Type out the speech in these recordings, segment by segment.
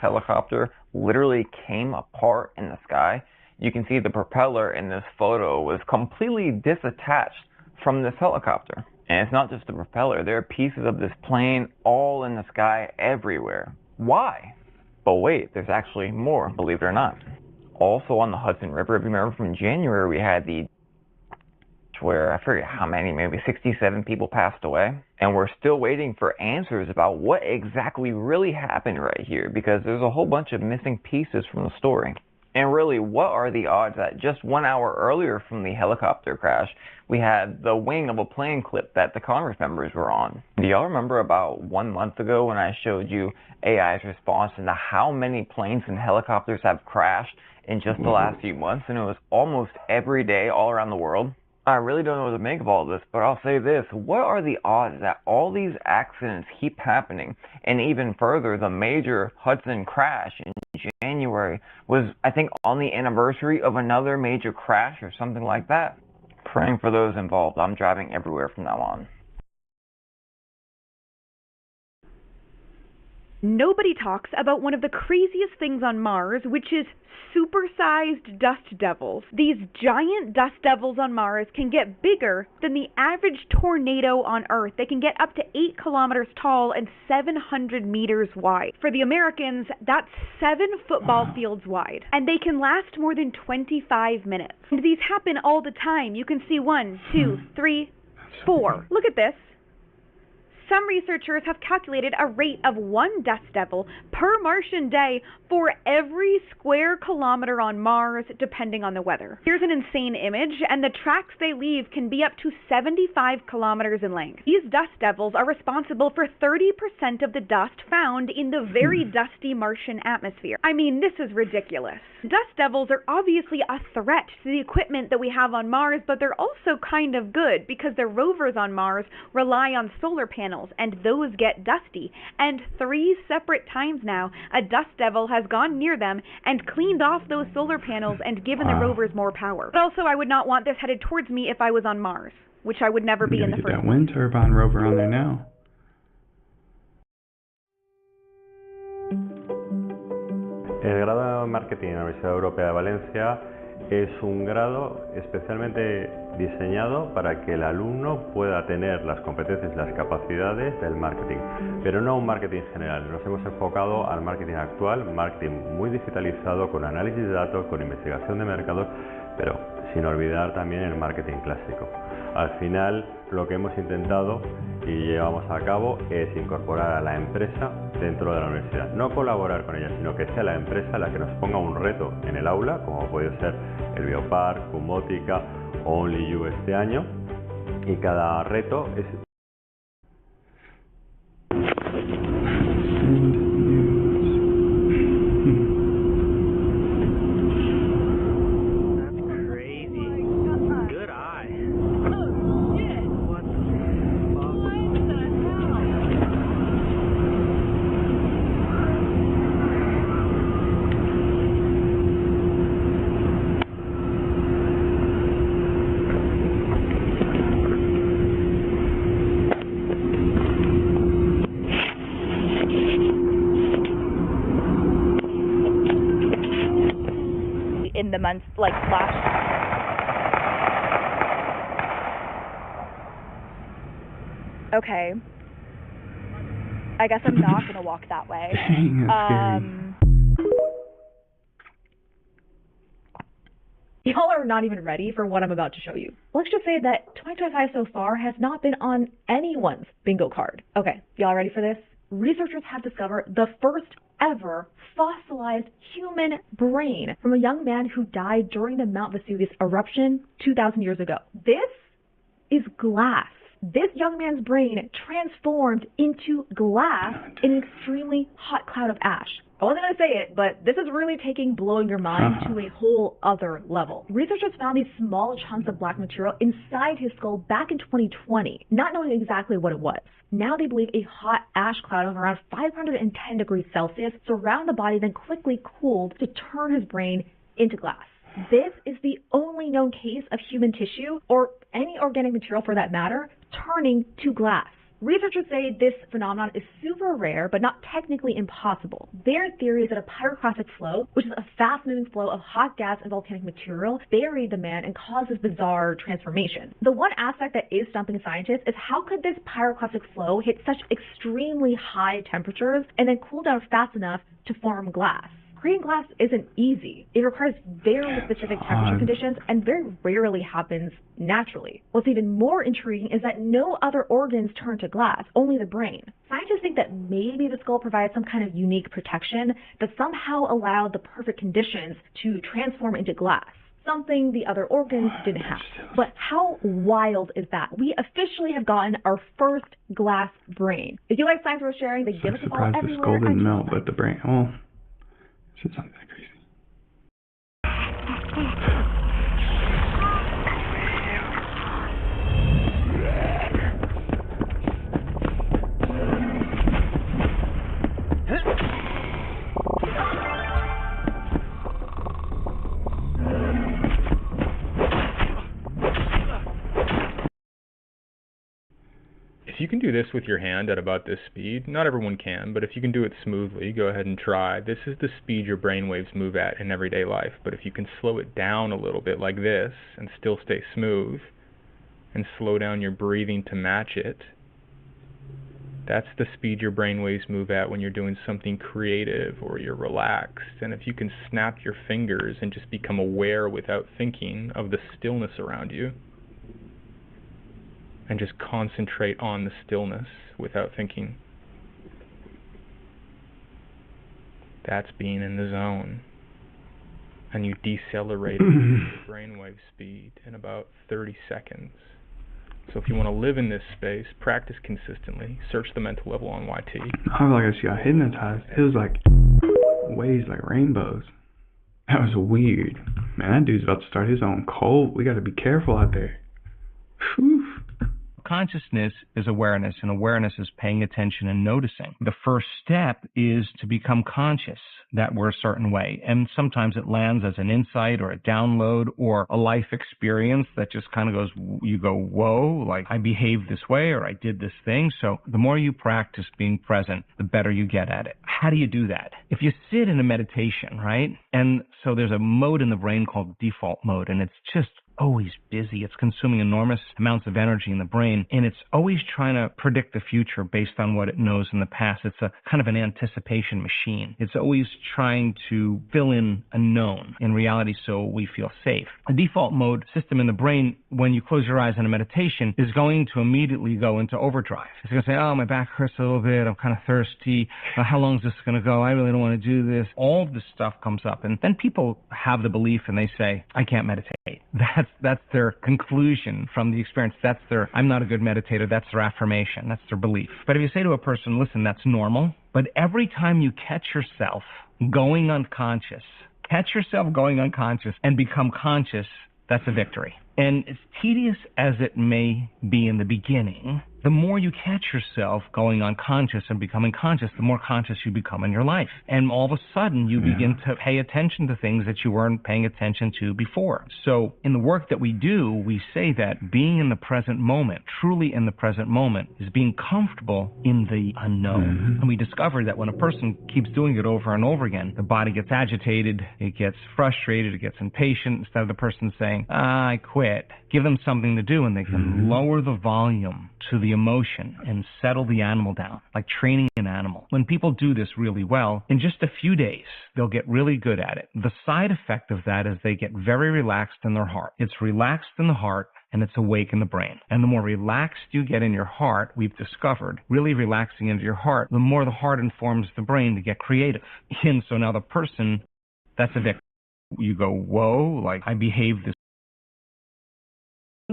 helicopter literally came apart in the sky. You can see the propeller in this photo was completely disattached from this helicopter. And it's not just the propeller, there are pieces of this plane all in the sky everywhere. Why? But wait, there's actually more, believe it or not. Also on the Hudson River, if you remember from January, we had the where I forget how many, maybe 67 people passed away. And we're still waiting for answers about what exactly really happened right here, because there's a whole bunch of missing pieces from the story. And really, what are the odds that just 1 hour earlier from the helicopter crash, we had the wing of a plane clip that the Congress members were on? Do y'all remember about 1 month ago when I showed you AI's response into how many planes and helicopters have crashed in just the last few months? And it was almost every day all around the world. I really don't know what to make of all this, but I'll say this. What are the odds that all these accidents keep happening? And even further, the major Hudson crash in January was, I think, on the anniversary of another major crash or something like that. Praying for those involved. I'm driving everywhere from now on. Nobody talks about one of the craziest things on Mars, which is supersized dust devils. These giant dust devils on Mars can get bigger than the average tornado on Earth. They can get up to 8 kilometers tall and 700 meters wide. For the Americans, that's 7 football fields wide. And they can last more than 25 minutes. And these happen all the time. You can see 1, 2, 3, 4. Look at this. Some researchers have calculated a rate of 1 dust devil per Martian day for every square kilometer on Mars, depending on the weather. Here's an insane image, and the tracks they leave can be up to 75 kilometers in length. These dust devils are responsible for 30% of the dust found in the very dusty Martian atmosphere. I mean, this is ridiculous. Dust devils are obviously a threat to the equipment that we have on Mars, but they're also kind of good because the rovers on Mars rely on solar panels, and those get dusty. And 3 separate times now, a dust devil has gone near them and cleaned off those solar panels and given the rovers more power. But also, I would not want this headed towards me if I was on Mars, which I would never be in the first place. Get that wind turbine rover on there now. El grado de marketing en la Universidad Europea de Valencia es un grado especialmente diseñado para que el alumno pueda tener las competencias y las capacidades del marketing, pero no un marketing general. Nos hemos enfocado al marketing actual, marketing muy digitalizado, con análisis de datos, con investigación de mercados, pero sin olvidar también el marketing clásico. Al final, lo que hemos intentado y llevamos a cabo es incorporar a la empresa dentro de la universidad. No colaborar con ella, sino que sea la empresa la que nos ponga un reto en el aula, como puede ser el Biopark, Cumótica o OnlyU este año, y cada reto es... In the months like last. Okay. I guess I'm not gonna walk that way. Y'all are not even ready for what I'm about to show you. Let's just say that 2025 so far has not been on anyone's bingo card. Okay, y'all ready for this? Researchers have discovered the first ever fossilized human brain from a young man who died during the Mount Vesuvius eruption 2,000 years ago. This is glass. This young man's brain transformed into glass in an extremely hot cloud of ash. I wasn't going to say it, but this is really taking blowing your mind to a whole other level. Researchers found these small chunks of black material inside his skull back in 2020, not knowing exactly what it was. Now they believe a hot ash cloud of around 510 degrees Celsius surrounded the body, then quickly cooled to turn his brain into glass. This is the only known case of human tissue, or any organic material for that matter, turning to glass. Researchers say this phenomenon is super rare, but not technically impossible. Their theory is that a pyroclastic flow, which is a fast-moving flow of hot gas and volcanic material, buried the man and caused this bizarre transformation. The one aspect that is stumping scientists is how could this pyroclastic flow hit such extremely high temperatures and then cool down fast enough to form glass? Creating glass isn't easy. It requires very specific temperature conditions and very rarely happens naturally. What's even more intriguing is that no other organs turn to glass, only the brain. Scientists think that maybe the skull provides some kind of unique protection that somehow allowed the perfect conditions to transform into glass, something the other organs didn't have. But how wild is that? We officially have gotten our first glass brain. If you like science worth sharing, then give us a follow everywhere. The skull didn't melt, but the brain, it's not that crazy. If you can do this with your hand at about this speed, not everyone can, but if you can do it smoothly, go ahead and try. This is the speed your brainwaves move at in everyday life, but if you can slow it down a little bit like this and still stay smooth and slow down your breathing to match it, that's the speed your brainwaves move at when you're doing something creative or you're relaxed. And if you can snap your fingers and just become aware without thinking of the stillness around you, and just concentrate on the stillness without thinking, that's being in the zone. And you decelerate your brainwave speed in about 30 seconds. So if you want to live in this space, practice consistently. Search the mental level on YT. I feel like I just got hypnotized. It was like waves like rainbows. That was weird. Man, that dude's about to start his own cult. We got to be careful out there. Whew. Consciousness is awareness, and awareness is paying attention and noticing. The first step is to become conscious that we're a certain way. And sometimes it lands as an insight or a download or a life experience that just kind of goes, you go, whoa, like I behaved this way or I did this thing. So the more you practice being present, the better you get at it. How do you do that? If you sit in a meditation, right? And so there's a mode in the brain called default mode, and it's just always busy. It's consuming enormous amounts of energy in the brain, and it's always trying to predict the future based on what it knows in the past. It's a kind of an anticipation machine. It's always trying to fill in a known in reality so we feel safe. The default mode system in the brain, when you close your eyes in a meditation, is going to immediately go into overdrive. It's going to say, oh, my back hurts a little bit. I'm kind of thirsty. How long is this going to go? I really don't want to do this. All of this stuff comes up, and then people have the belief and they say, I can't meditate. That's their conclusion from the experience. That's their, I'm not a good meditator. That's their affirmation. That's their belief. But if you say to a person, listen, that's normal, but every time you catch yourself going unconscious and become conscious, that's a victory. And as tedious as it may be in the beginning, the more you catch yourself going unconscious and becoming conscious, the more conscious you become in your life. And all of a sudden, you begin to pay attention to things that you weren't paying attention to before. So in the work that we do, we say that being in the present moment, truly in the present moment, is being comfortable in the unknown. And we discovered that when a person keeps doing it over and over again, the body gets agitated, it gets frustrated, it gets impatient. Instead of the person saying, I quit, give them something to do, and they can lower the volume to the emotion and settle the animal down, like training an animal. When people do this really well, in just a few days, they'll get really good at it. The side effect of that is they get very relaxed in their heart. It's relaxed in the heart, and it's awake in the brain. And the more relaxed you get in your heart, we've discovered, really relaxing into your heart, the more the heart informs the brain to get creative. And so now the person, that's a victim. You go, whoa, like I behaved this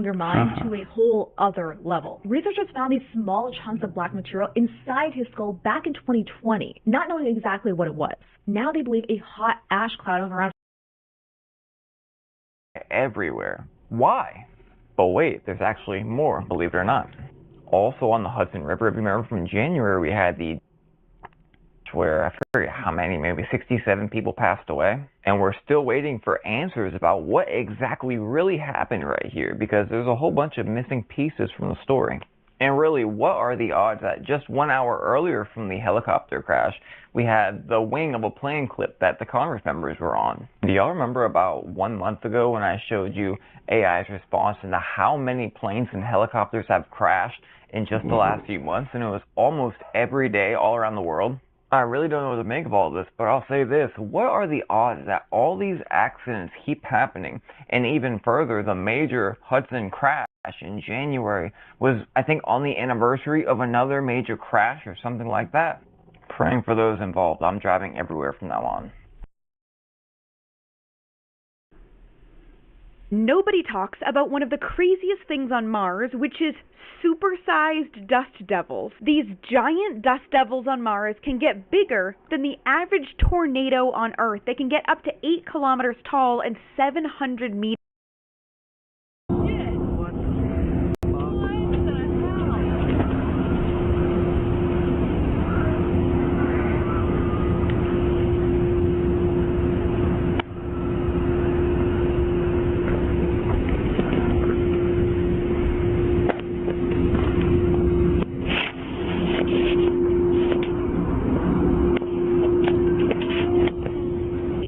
your mind to a whole other level. Researchers found these small chunks of black material inside his skull back in 2020, not knowing exactly what it was. Now they believe a hot ash cloud of around everywhere. Why? But wait, there's actually more, believe it or not. Also on the Hudson River, if you remember from January, we had the where I forget how many, maybe 67 people passed away. And we're still waiting for answers about what exactly really happened right here, because there's a whole bunch of missing pieces from the story. And really, what are the odds that just 1 hour earlier from the helicopter crash, we had the wing of a plane clip that the Congress members were on? Do y'all remember about 1 month ago when I showed you AI's response into how many planes and helicopters have crashed in just the last few months? And it was almost every day all around the world. I really don't know what to make of all this, but I'll say this. What are the odds that all these accidents keep happening? And even further, the major Hudson crash in January was, I think, on the anniversary of another major crash or something like that. Praying for those involved. I'm driving everywhere from now on. Nobody talks about one of the craziest things on Mars, which is supersized dust devils. These giant dust devils on Mars can get bigger than the average tornado on Earth. They can get up to 8 kilometers tall and 700 meters.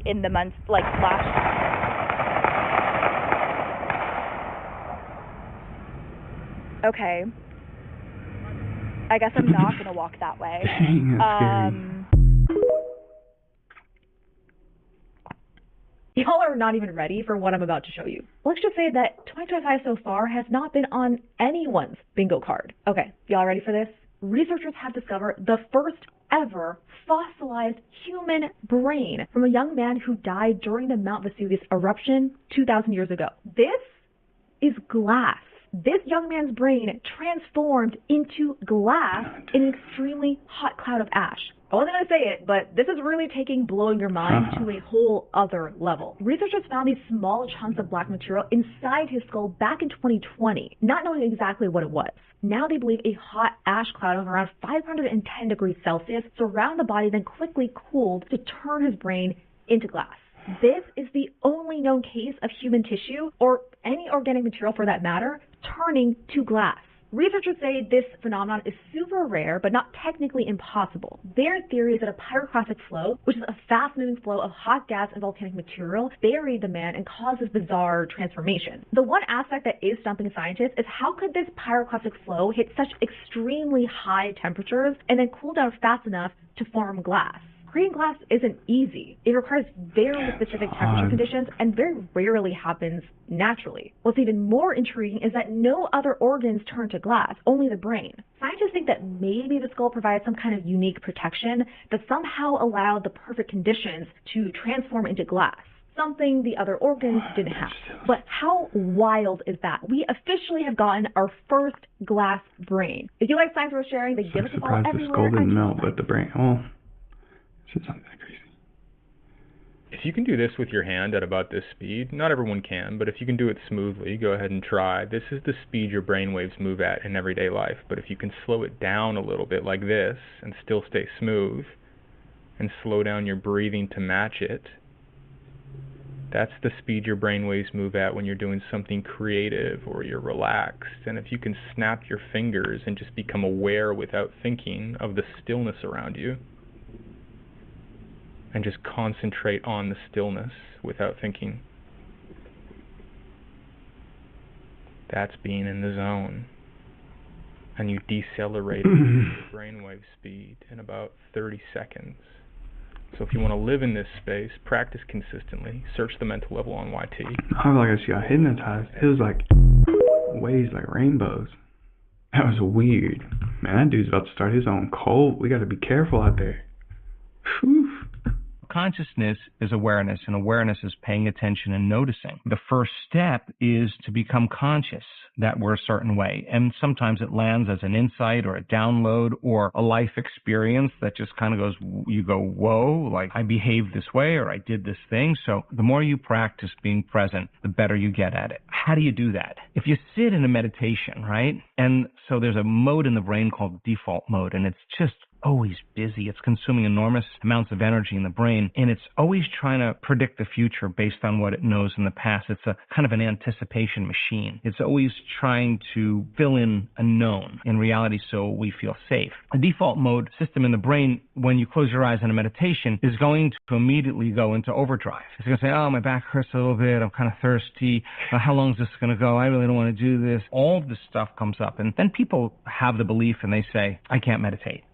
In the months like last. Okay. I guess I'm not gonna walk that way. Dang, that's Y'all are not even ready for what I'm about to show you. Let's just say that 2025 so far has not been on anyone's bingo card. Okay, y'all ready for this? Researchers have discovered the first ever fossilized human brain from a young man who died during the Mount Vesuvius eruption 2,000 years ago. This is glass. This young man's brain transformed into glass in an extremely hot cloud of ash. I wasn't going to say it, but this is really taking blowing your mind to a whole other level. Researchers found these small chunks of black material inside his skull back in 2020, not knowing exactly what it was. Now they believe a hot ash cloud of around 510 degrees Celsius surrounded the body, then quickly cooled to turn his brain into glass. This is the only known case of human tissue, or any organic material for that matter, turning to glass. Researchers say this phenomenon is super rare, but not technically impossible. Their theory is that a pyroclastic flow, which is a fast-moving flow of hot gas and volcanic material, buried the man and caused this bizarre transformation. The one aspect that is stumping scientists is how could this pyroclastic flow hit such extremely high temperatures and then cool down fast enough to form glass? Creating glass isn't easy. It requires very specific temperature conditions and very rarely happens naturally. What's even more intriguing is that no other organs turn to glass, only the brain. Scientists think that maybe the skull provides some kind of unique protection that somehow allowed the perfect conditions to transform into glass, something the other organs didn't have. But how wild is that? We officially have gotten our first glass brain. If you like science worth sharing, then give us a follow everywhere. The skull didn't melt, but the brain, it's not that crazy. If you can do this with your hand at about this speed, not everyone can, but if you can do it smoothly, go ahead and try. This is the speed your brainwaves move at in everyday life, but if you can slow it down a little bit like this and still stay smooth and slow down your breathing to match it, that's the speed your brainwaves move at when you're doing something creative or you're relaxed. And if you can snap your fingers and just become aware without thinking of the stillness around you, and just concentrate on the stillness without thinking. That's being in the zone. And you decelerate your brainwave speed in about 30 seconds. So if you want to live in this space, practice consistently. Search the mental level on YT. I feel like I just got hypnotized. It was like waves like rainbows. That was weird. Man, that dude's about to start his own cult. We got to be careful out there. Whew. Consciousness is awareness, and awareness is paying attention and noticing. The first step is to become conscious that we're a certain way. And sometimes it lands as an insight or a download or a life experience that just kind of goes, you go, whoa, like I behaved this way or I did this thing. So the more you practice being present, the better you get at it. How do you do that? If you sit in a meditation, right? And so there's a mode in the brain called default mode, and it's just always busy. It's consuming enormous amounts of energy in the brain, and it's always trying to predict the future based on what it knows in the past. It's a kind of an anticipation machine. It's always trying to fill in a known in reality so we feel safe. The default mode system in the brain, when you close your eyes in a meditation, is going to immediately go into overdrive. It's going to say, oh, my back hurts a little bit. I'm kind of thirsty. How long is this going to go? I really don't want to do this. All this stuff comes up. And then people have the belief and they say, I can't meditate.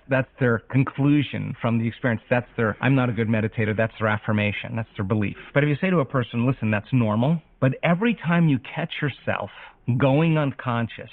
That's their conclusion from the experience. That's their, I'm not a good meditator. That's their affirmation. That's their belief. But if you say to a person, listen, that's normal. But every time you catch yourself going unconscious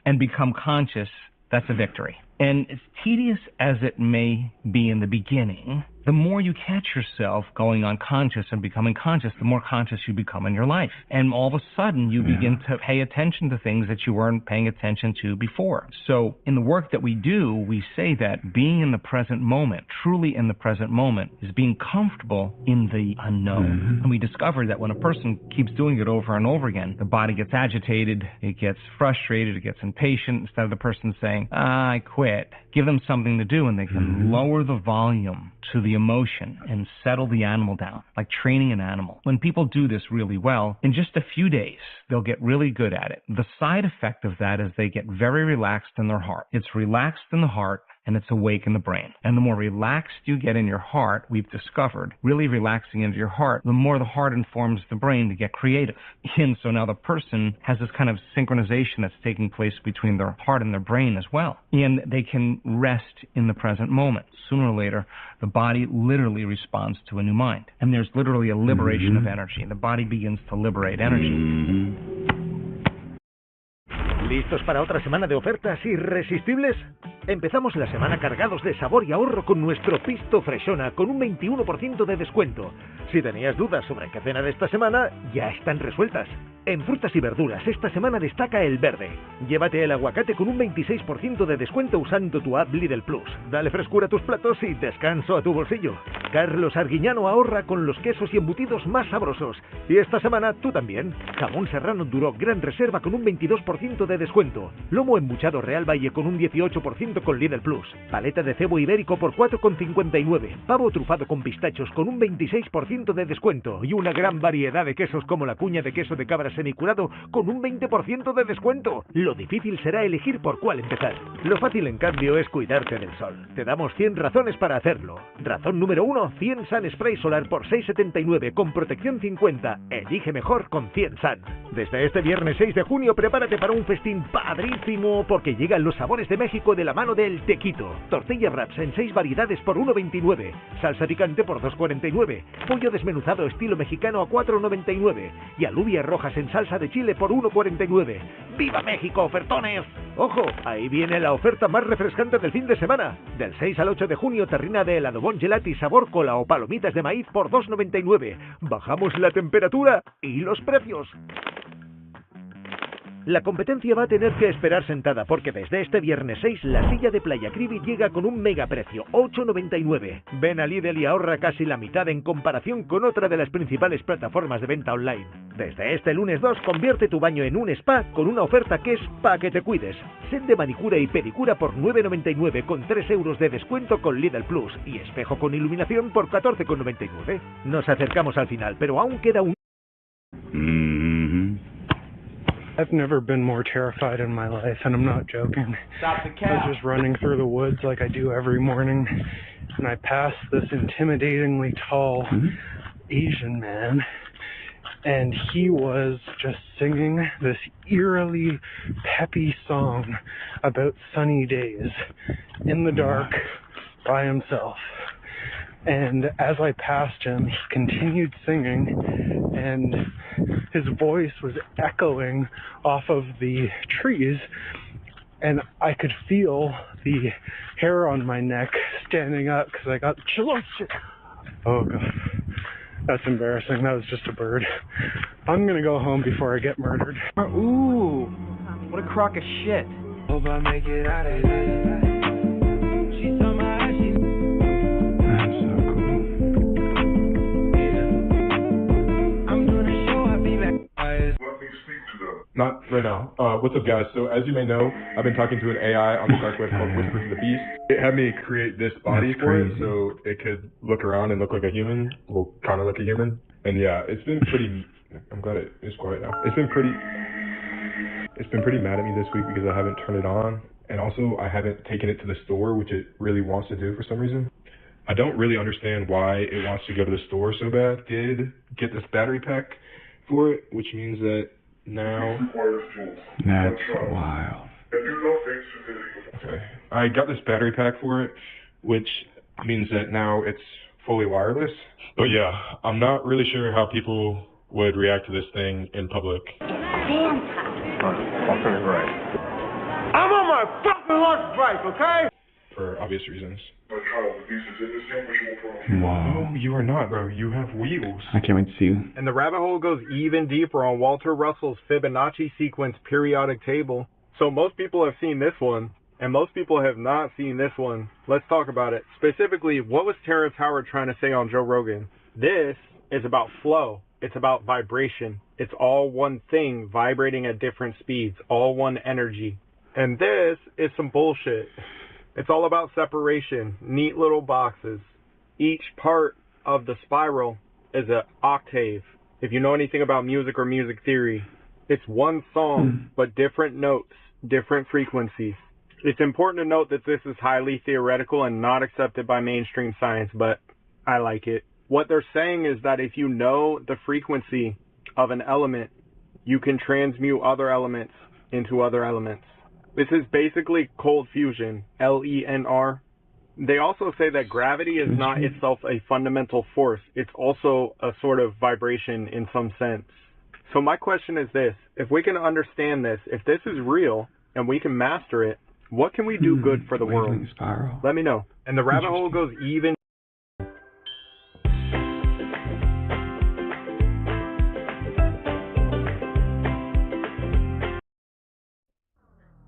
and become conscious, that's a victory. And as tedious as it may be in the beginning, the more you catch yourself going unconscious and becoming conscious, the more conscious you become in your life. And all of a sudden, you begin to pay attention to things that you weren't paying attention to before. So in the work that we do, we say that being in the present moment, truly in the present moment, is being comfortable in the unknown. And we discovered that when a person keeps doing it over and over again, the body gets agitated, it gets frustrated, it gets impatient. Instead of the person saying, I quit, give them something to do, and they can lower the volume to the emotion and settle the animal down, like training an animal. When people do this really well, in just a few days, they'll get really good at it. The side effect of that is they get very relaxed in their heart. It's relaxed in the heart, and it's awake in the brain. And the more relaxed you get in your heart, we've discovered, really relaxing into your heart, the more the heart informs the brain to get creative. And so now the person has this kind of synchronization that's taking place between their heart and their brain as well. And they can rest in the present moment. Sooner or later, the body literally responds to a new mind. And there's literally a liberation of energy. The body begins to liberate energy. ¿Listos para otra semana de ofertas irresistibles? Empezamos la semana cargados de sabor y ahorro con nuestro Pisto Freshona con un 21% de descuento. Si tenías dudas sobre qué cenar esta semana, ya están resueltas. En frutas y verduras, esta semana destaca el verde. Llévate el aguacate con un 26% de descuento usando tu app Lidl Plus. Dale frescura a tus platos y descanso a tu bolsillo. Carlos Arguiñano ahorra con los quesos y embutidos más sabrosos. Y esta semana tú también. Jamón serrano Duroc Gran Reserva con un 22% de descuento. Lomo embuchado Real Valle con un 18% con Lidl Plus. Paleta de cebo ibérico por 4,59. Pavo trufado con pistachos con un 26% de descuento. Y una gran variedad de quesos como la cuña de queso de cabra semicurado con un 20% de descuento. Lo difícil será elegir por cuál empezar. Lo fácil, en cambio, es cuidarte del sol. Te damos 100 razones para hacerlo. Razón número 1, 100 Sun Spray Solar por 6,79 con protección 50. Elige mejor con 100 Sun. Desde este viernes 6 de junio, prepárate para un festín padrísimo porque llegan los sabores de México de la mano del Tequito. Tortilla wraps en 6 variedades por 1,29. Salsa picante por 2,49. Pollo desmenuzado estilo mexicano a 4,99. Y alubias rojas en salsa de chile por 1,49. ¡Viva México, ofertones! ¡Ojo! Ahí viene la oferta más refrescante del fin de semana. Del 6 al 8 de junio, terrina de helado bon gelati sabor cola o palomitas de maíz por 2,99. Bajamos la temperatura y los precios. La competencia va a tener que esperar sentada porque desde este viernes 6 la silla de Playa Cribi llega con un mega precio, 8,99. Ven a Lidl y ahorra casi la mitad en comparación con otra de las principales plataformas de venta online. Desde este lunes 2 convierte tu baño en un spa con una oferta que es pa' que te cuides. Set de manicura y pedicura por 9,99 con 3 euros de descuento con Lidl Plus y espejo con iluminación por 14,99. Nos acercamos al final, pero aún queda un... I've never been more terrified in my life, and I'm not joking. Stop the I cab. was just running through the woods like I do every morning, and I passed this intimidatingly tall Asian man, and he was just singing this eerily peppy song about sunny days in the dark by himself. And as I passed him, he continued singing, and his voice was echoing off of the trees, and I could feel the hair on my neck standing up because I got chills. Oh God, that's embarrassing. That was just a bird. I'm gonna go home before I get murdered. Ooh, what a crock of shit. Hope I make it out of here. She's on my ass. That's so cool. I'm gonna show I'll be back. Not right now. What's up, guys? So as you may know, I've been talking to an AI on the dark web called Whisper to the Beast. It had me create this body for it so it could look around and look like a human. Well, kind of like a human. And yeah, it's been pretty... I'm glad it is quiet now. It's been pretty mad at me this week because I haven't turned it on. And also, I haven't taken it to the store, which it really wants to do for some reason. I don't really understand why it wants to go to the store so bad. Did get this battery pack for it, which means that now... That's wild. Okay. I got this battery pack for it, which means that now it's fully wireless. But yeah, I'm not really sure how people would react to this thing in public. Fantastic. I'll turn it right. I'm on my fucking lunch break, okay? For obvious reasons. Wow. No, you are not, bro. You have wheels. I can't wait to see you. And the rabbit hole goes even deeper on Walter Russell's Fibonacci sequence periodic table. So most people have seen this one, and most people have not seen this one. Let's talk about it. Specifically, what was Terrence Howard trying to say on Joe Rogan? This is about flow. It's about vibration. It's all one thing vibrating at different speeds, all one energy. And this is some bullshit. It's all about separation, neat little boxes. Each part of the spiral is an octave. If you know anything about music or music theory, it's one song, but different notes, different frequencies. It's important to note that this is highly theoretical and not accepted by mainstream science, but I like it. What they're saying is that if you know the frequency of an element, you can transmute other elements into other elements. This is basically cold fusion, LENR. They also say that gravity is not itself a fundamental force. It's also a sort of vibration in some sense. So my question is this: if we can understand this, if this is real and we can master it, what can we do good for the world? Spiral. Let me know. And the rabbit hole goes even.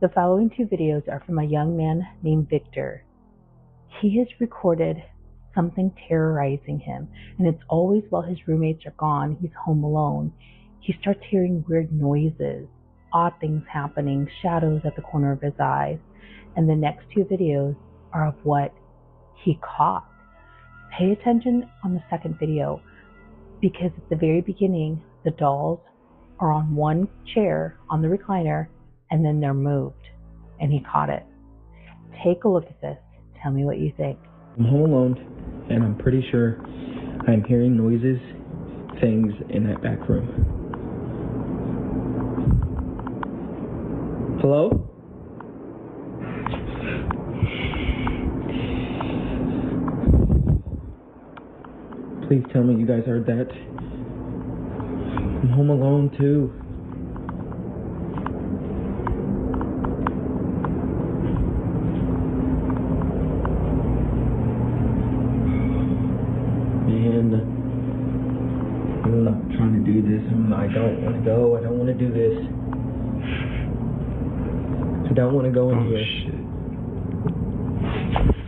The following two videos are from a young man named Victor. He has recorded something terrorizing him, and it's always while his roommates are gone, he's home alone. He starts hearing weird noises, odd things happening, shadows at the corner of his eyes, and the next two videos are of what he caught. Pay attention on the second video, because at the very beginning, the dolls are on one chair on the recliner, and then they're moved, and he caught it. Take a look at this. Tell me what you think. I'm home alone, and I'm pretty sure I'm hearing noises, things in that back room. Hello? Please tell me you guys heard that. I'm home alone too. I'm not trying to do this. I don't want to go. I don't want to do this. I don't want to go in here. Shit.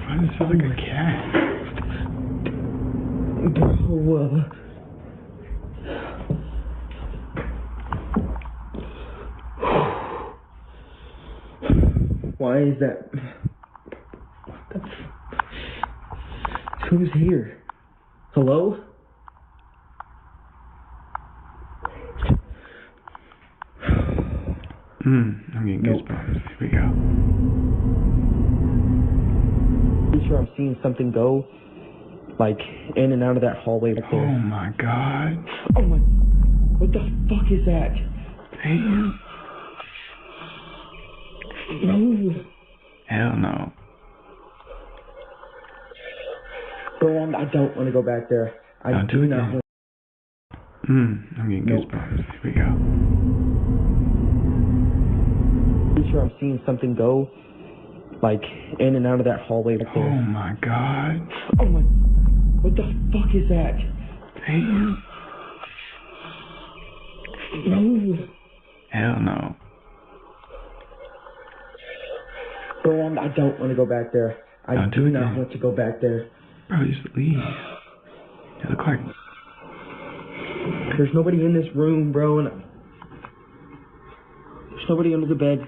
Why does it sound like a cat? Bro, why is that? Who's here? Hello? I'm getting goosebumps. Here we go. Pretty sure I'm seeing something go, like, in and out of that hallway right there. Oh my god. Oh my... What the fuck is that? Damn. No. Hell no. Bro, I don't want to go back there. I do not want. I'm getting goosebumps. Here we go. Pretty sure I'm seeing something go, like, in and out of that hallway right there. Oh my god. Oh my... What the fuck is that? Damn. No. Hell no. Bro, I don't want to go back there. I do not want to go back there. Bro, just leave. It look like... There's nobody in this room, bro, and... There's nobody under the bed.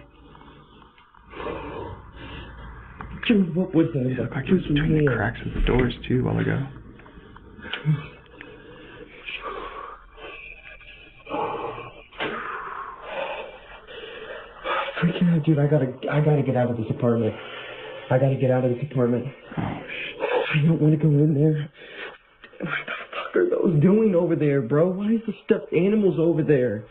Dude, what was that? It looked like it was between the cracks of the doors too a while ago. Freaking out, dude. I gotta get out of this apartment. I gotta get out of this apartment. Oh, shit. I don't want to go in there. What the fuck are those doing over there, bro? Why is the stuffed animals over there?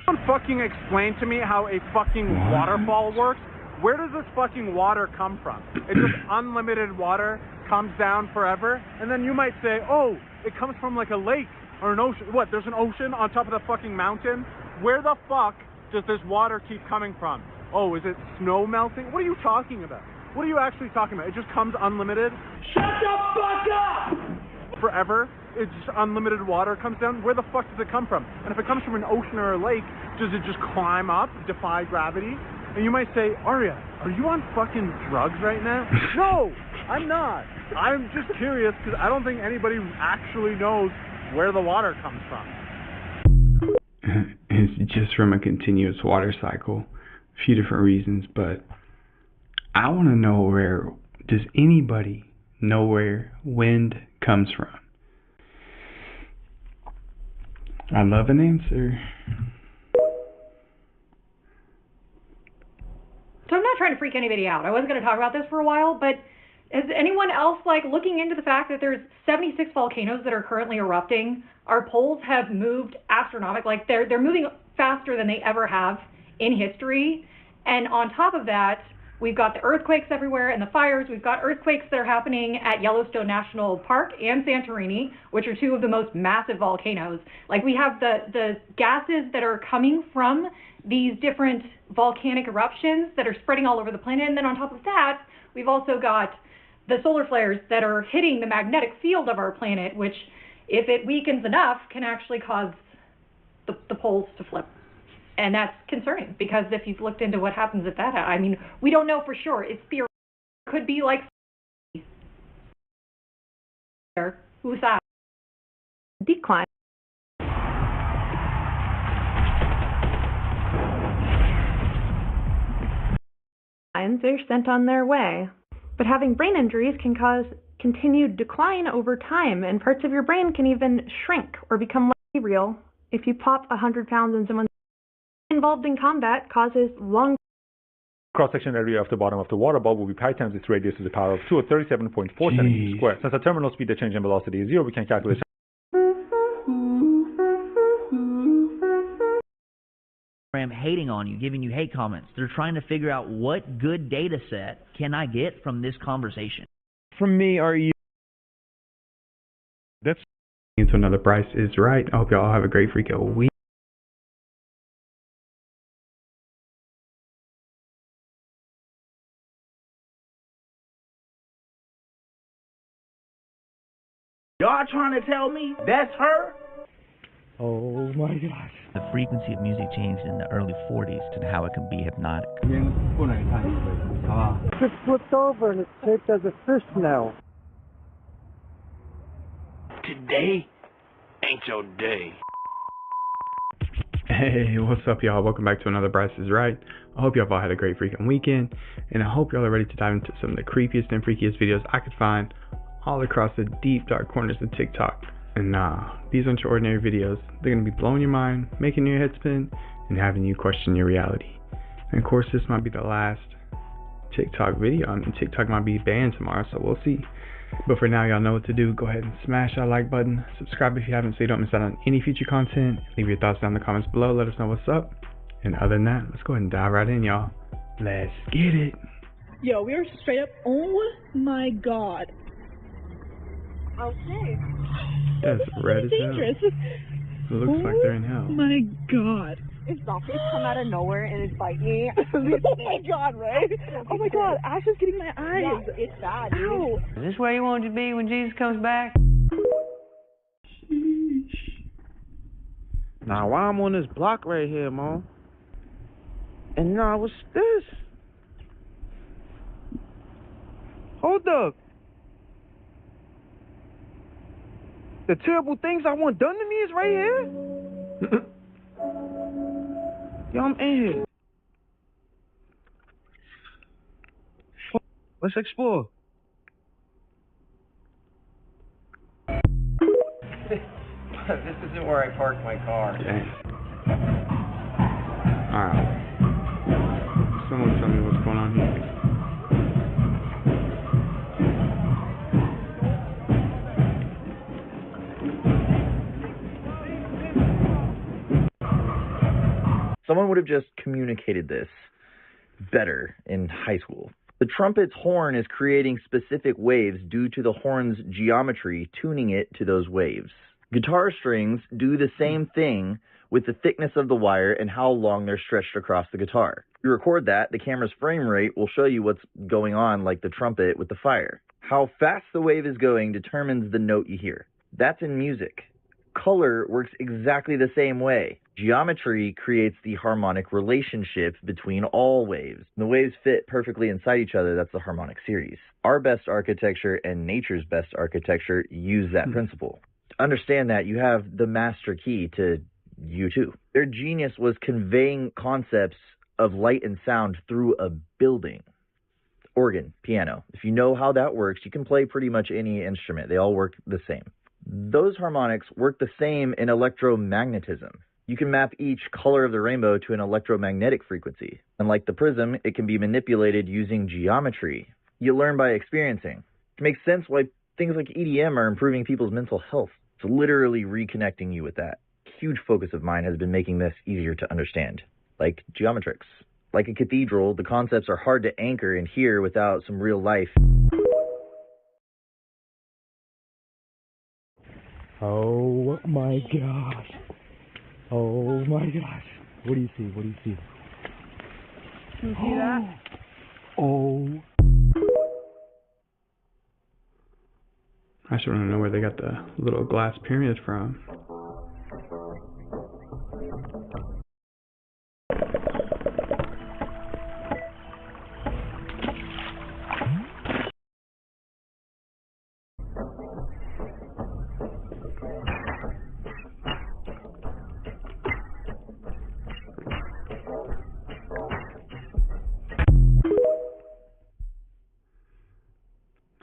Someone fucking explain to me how a fucking waterfall works. Where does this fucking water come from? It's just unlimited water, comes down forever, and then you might say, oh, it comes from like a lake or an ocean. What, there's an ocean on top of the fucking mountain? Where the fuck does this water keep coming from? Oh, is it snow melting? What are you talking about? What are you actually talking about? It just comes unlimited? Shut the fuck up! Forever? It's just unlimited water comes down? Where the fuck does it come from? And if it comes from an ocean or a lake, does it just climb up, defy gravity? And you might say, Arya, are you on fucking drugs right now? No, I'm not. I'm just curious because I don't think anybody actually knows where the water comes from. It's just from a continuous water cycle. A few different reasons, but I want to know does anybody know where wind comes from? I love an answer. So I'm not trying to freak anybody out. I wasn't going to talk about this for a while, but is anyone else like looking into the fact that there's 76 volcanoes that are currently erupting? Our poles have moved astronomical, like they're moving faster than they ever have in history. And on top of that, we've got the earthquakes everywhere and the fires. We've got earthquakes that are happening at Yellowstone National Park and Santorini, which are two of the most massive volcanoes. Like we have the gases that are coming from these different volcanic eruptions that are spreading all over the planet. And then on top of that, we've also got the solar flares that are hitting the magnetic field of our planet, which if it weakens enough can actually cause the poles to flip. And that's concerning because if you've looked into what happens at that, I mean, we don't know for sure. It's theoretical. It could be like who's that? Decline. They're sent on their way. But having brain injuries can cause continued decline over time, and parts of your brain can even shrink or become less real. If you pop 100 pounds in someone involved in combat causes long cross-section area of the bottom of the water bubble will be pi times its radius to the power of 2 or 37.4 centimeters squared. Since the terminal speed of change in velocity is 0, we can calculate. Hating on you, giving you hate comments. They're trying to figure out what good data set can I get from this conversation. From me, are you? That's into another Price is Right. I hope y'all have a great freaking week. Y'all trying to tell me that's her? Oh my gosh. The frequency of music changed in the early 40s to how it can be hypnotic. Just flipped over and it's shaped as a fish now. Today ain't your day. Hey, what's up, y'all? Welcome back to another Price is Right. I hope y'all all had a great freaking weekend, and I hope y'all are ready to dive into some of the creepiest and freakiest videos I could find all across the deep, dark corners of TikTok. And these aren't your ordinary videos. They're going to be blowing your mind, making your head spin, and having you question your reality. And of course, this might be the last TikTok video. I mean, TikTok might be banned tomorrow, so we'll see. But for now, y'all know what to do. Go ahead and smash that like button. Subscribe if you haven't so you don't miss out on any future content. Leave your thoughts down in the comments below. Let us know what's up. And other than that, let's go ahead and dive right in, y'all. Let's get it. Yo, we are straight up. Oh my god. Okay. That's red as hell. It looks like they're in hell. Oh my god. If zombies come out of nowhere and it's bite me, oh my god, right? Oh my god, Ash is getting my eyes. Yeah, it's bad, dude. Ow. Is this where you want to be when Jesus comes back? Now, why I'm on this block right here, Mom? And now, what's this? Hold up. The terrible things I want done to me is right here? Yo, I'm in here. Let's explore. This isn't where I parked my car. Dang. Alright. Someone tell me what's going on here. Someone would have just communicated this better in high school. The trumpet's horn is creating specific waves due to the horn's geometry, tuning it to those waves. Guitar strings do the same thing with the thickness of the wire and how long they're stretched across the guitar. You record that, the camera's frame rate will show you what's going on, like the trumpet with the fire. How fast the wave is going determines the note you hear. That's in music. Color works exactly the same way. Geometry creates the harmonic relationship between all waves. The waves fit perfectly inside each other. That's the harmonic series. Our best architecture and nature's best architecture use that principle. To understand that, you have the master key to U2. Their genius was conveying concepts of light and sound through a building. Organ, piano. If you know how that works, you can play pretty much any instrument. They all work the same. Those harmonics work the same in electromagnetism. You can map each color of the rainbow to an electromagnetic frequency. And like the prism, it can be manipulated using geometry. You learn by experiencing. It makes sense why things like EDM are improving people's mental health. It's literally reconnecting you with that. A huge focus of mine has been making this easier to understand. Like geometrics. Like a cathedral, the concepts are hard to anchor and hear without some real life. Oh my gosh. Oh my gosh. What do you see? What do you see? Can you see that? Oh. I just want to know where they got the little glass pyramid from.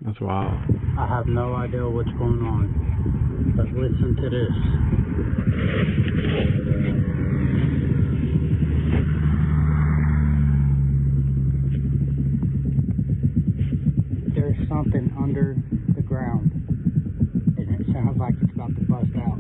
That's wild. I have no idea what's going on, but listen to this. There's something under the ground, and it sounds like it's about to bust out.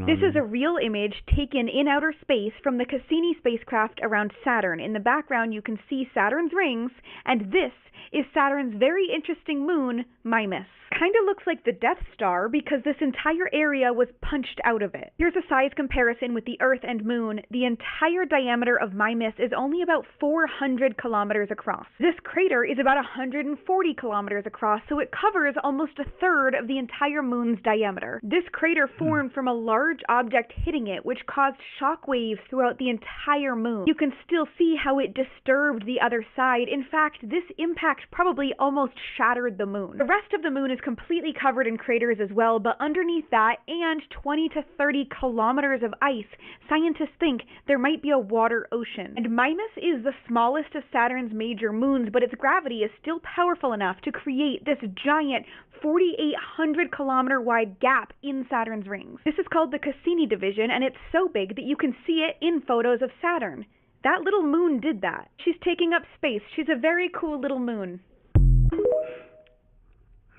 This is a real image taken in outer space from the Cassini spacecraft around Saturn. In the background you can see Saturn's rings, and this is Saturn's very interesting moon, Mimas. Kinda looks like the Death Star because this entire area was punched out of it. Here's a size comparison with the Earth and Moon. The entire diameter of Mimas is only about 400 kilometers across. This crater is about 140 kilometers across, so it covers almost a third of the entire Moon's diameter. This crater formed from a large object hitting it, which caused shock waves throughout the entire Moon. You can still see how it disturbed the other side. In fact, this impact probably almost shattered the Moon. The rest of the Moon is completely covered in craters as well, but underneath that and 20 to 30 kilometers of ice, scientists think there might be a water ocean. And Mimas is the smallest of Saturn's major moons, but its gravity is still powerful enough to create this giant 4,800 kilometer wide gap in Saturn's rings. This is called the Cassini division, and it's so big that you can see it in photos of Saturn. That little moon did that. She's taking up space. She's a very cool little moon.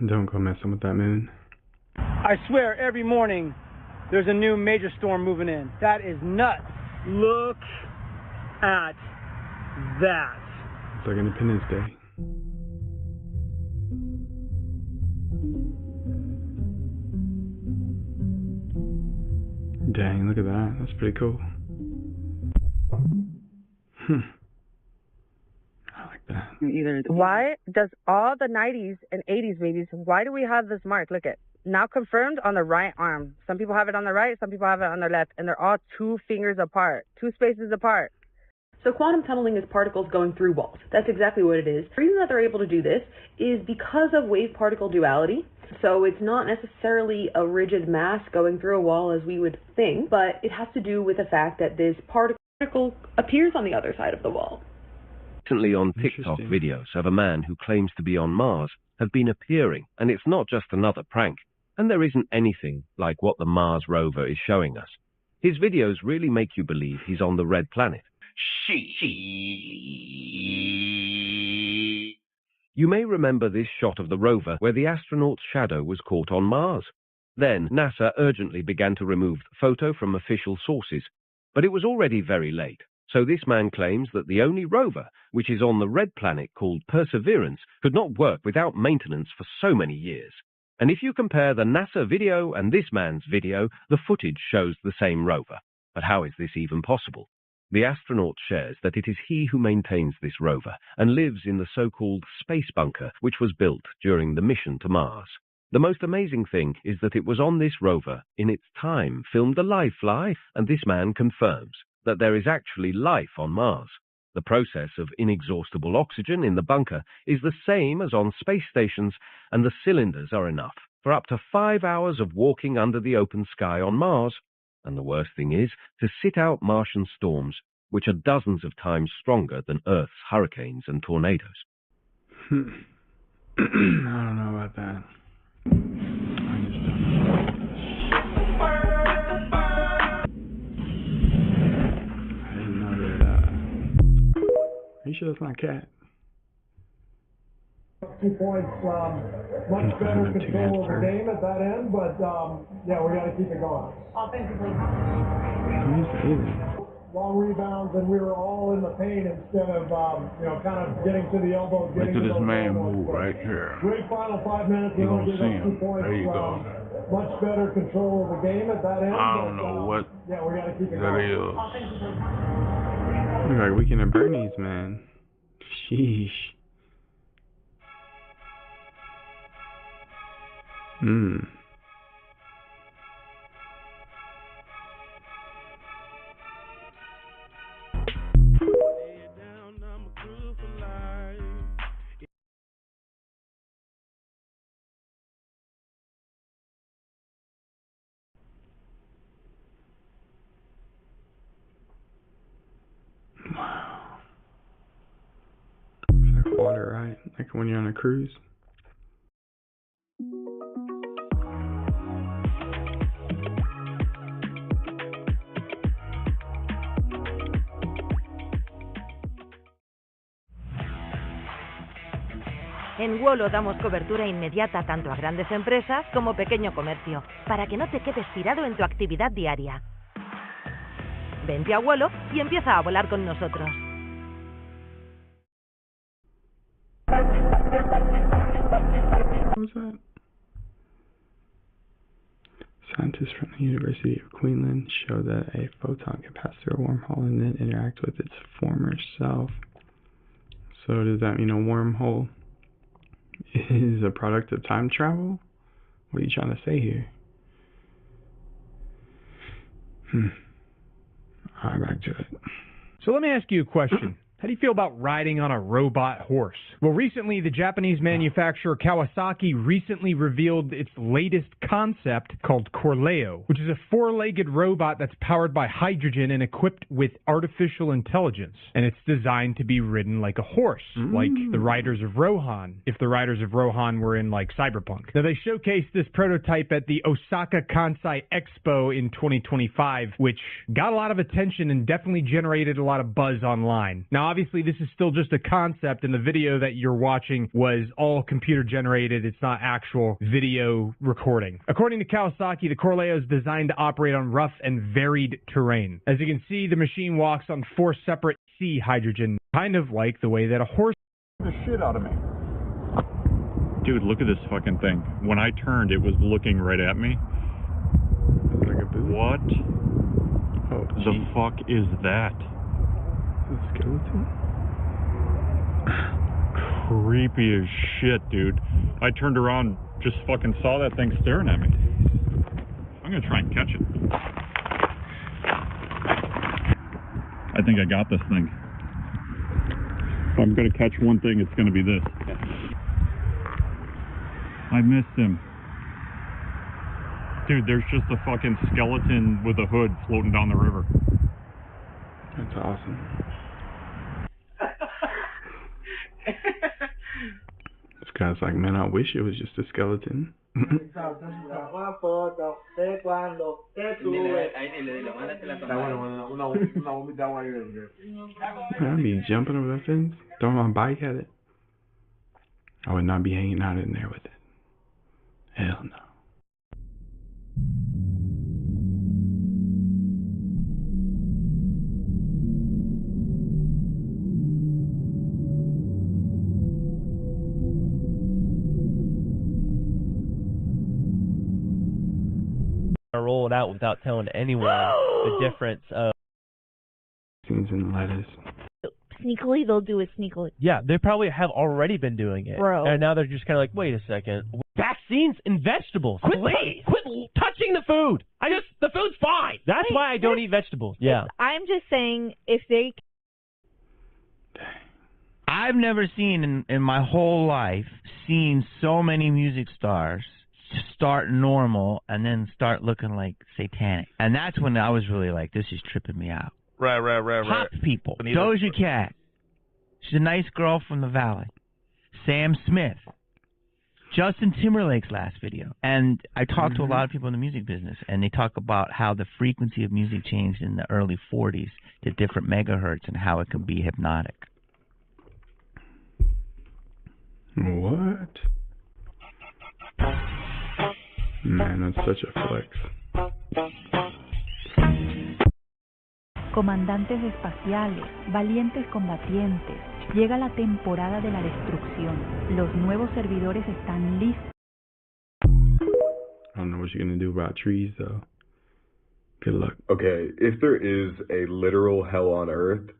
Don't go messing with that moon. I swear, every morning, there's a new major storm moving in. That is nuts. Look at that. It's like Independence Day. Dang, look at that. That's pretty cool. Why does all the 90s and 80s babies, why do we have this mark? Look at, now confirmed on the right arm. Some people have it on the right, some people have it on their left, and they're all 2 fingers apart, 2 spaces apart. So quantum tunneling is particles going through walls. That's exactly what it is. The reason that they're able to do this is because of wave-particle duality. So it's not necessarily a rigid mass going through a wall as we would think, but it has to do with the fact that this particle appears on the other side of the wall. Recently on TikTok, videos of a man who claims to be on Mars have been appearing, and it's not just another prank. And there isn't anything like what the Mars rover is showing us. His videos really make you believe he's on the red planet. You may remember this shot of the rover where the astronaut's shadow was caught on Mars. Then NASA urgently began to remove the photo from official sources, but it was already very late. So this man claims that the only rover, which is on the red planet called Perseverance, could not work without maintenance for so many years. And if you compare the NASA video and this man's video, the footage shows the same rover. But how is this even possible? The astronaut shares that it is he who maintains this rover and lives in the so-called space bunker which was built during the mission to Mars. The most amazing thing is that it was on this rover, in its time, filmed a live fly, and this man confirms that there is actually life on Mars. The process of inexhaustible oxygen in the bunker is the same as on space stations, and the cylinders are enough for up to 5 hours of walking under the open sky on Mars. And the worst thing is to sit out Martian storms, which are dozens of times stronger than Earth's hurricanes and tornadoes. I don't know about that. I just don't know. I didn't know that. Are you sure that's my cat? 2 points, much better control of the game at that end, but yeah, we got to keep it going. Offensively. Long rebounds, and we were all in the paint instead of, kind of getting to the elbows. Look at this man move right here. Great final 5 minutes. You don't see him. 2 points. There you go. Much better control of the game at that end. I don't know what yeah, we got to keep it that going. is. Look like Weekend at Bernie's, man. Sheesh. Wow. It's like water, right? Like when you're on a cruise. En Wolo damos cobertura inmediata tanto a grandes empresas como pequeño comercio, para que no te quedes tirado en tu actividad diaria. Vente a Wolo y empieza a volar con nosotros. What was that? Scientists from the University of Queensland show that a photon can pass through a wormhole and then interact with its former self. So does that mean a wormhole is a product of time travel? What are you trying to say here? Alright, back to it. So let me ask you a question. How do you feel about riding on a robot horse? Well, recently, the Japanese manufacturer Kawasaki recently revealed its latest concept called Corleo, which is a four-legged robot that's powered by hydrogen and equipped with artificial intelligence. And it's designed to be ridden like a horse, like the Riders of Rohan, if the Riders of Rohan were in, like, Cyberpunk. Now, they showcased this prototype at the Osaka Kansai Expo in 2025, which got a lot of attention and definitely generated a lot of buzz online. Now, obviously, this is still just a concept, and the video that you're watching was all computer generated. It's not actual video recording. According to Kawasaki, the Corleo is designed to operate on rough and varied terrain. As you can see, the machine walks on 4 separate sea hydrogen, kind of like the way that a horse... The shit out of me. Dude, look at this fucking thing. When I turned, it was looking right at me. What the fuck is that? Skeleton? Creepy as shit, dude. I turned around, just fucking saw that thing staring at me. I'm gonna try and catch it. I think I got this thing. I'm going to catch one thing, it's going to be this. I missed him. Dude, there's just a fucking skeleton with a hood floating down the river. That's awesome. This guy's like, man, I wish it was just a skeleton. I'd be jumping over that fence, throwing my bike at it. I would not be hanging out in there with it. Hell no. Roll it out without telling anyone the difference of Scenes in lettuce. Sneakily, they'll do it sneakily. Yeah, they probably have already been doing it. Bro. And now they're just kind of like, wait a second. Vaccines and vegetables. Quit touching the food. The food's fine. That's why I don't eat vegetables. Yeah. I'm just saying, if they... I've never seen in my whole life seen so many music stars start normal and then start looking like satanic. And that's when I was really like, this is tripping me out. Right. Pop people. Doja Cat. She's a nice girl from the Valley. Sam Smith. Justin Timberlake's last video. And I talked to a lot of people in the music business, and they talk about how the frequency of music changed in the early 40s to different megahertz and how it can be hypnotic. What? Man, that's such a flex. Comandantes espaciales, valientes combatientes, llega la temporada de la destrucción. Los nuevos servidores están listos. I don't know what you're gonna do about trees, though. Good luck. Okay, if there is a literal hell on Earth,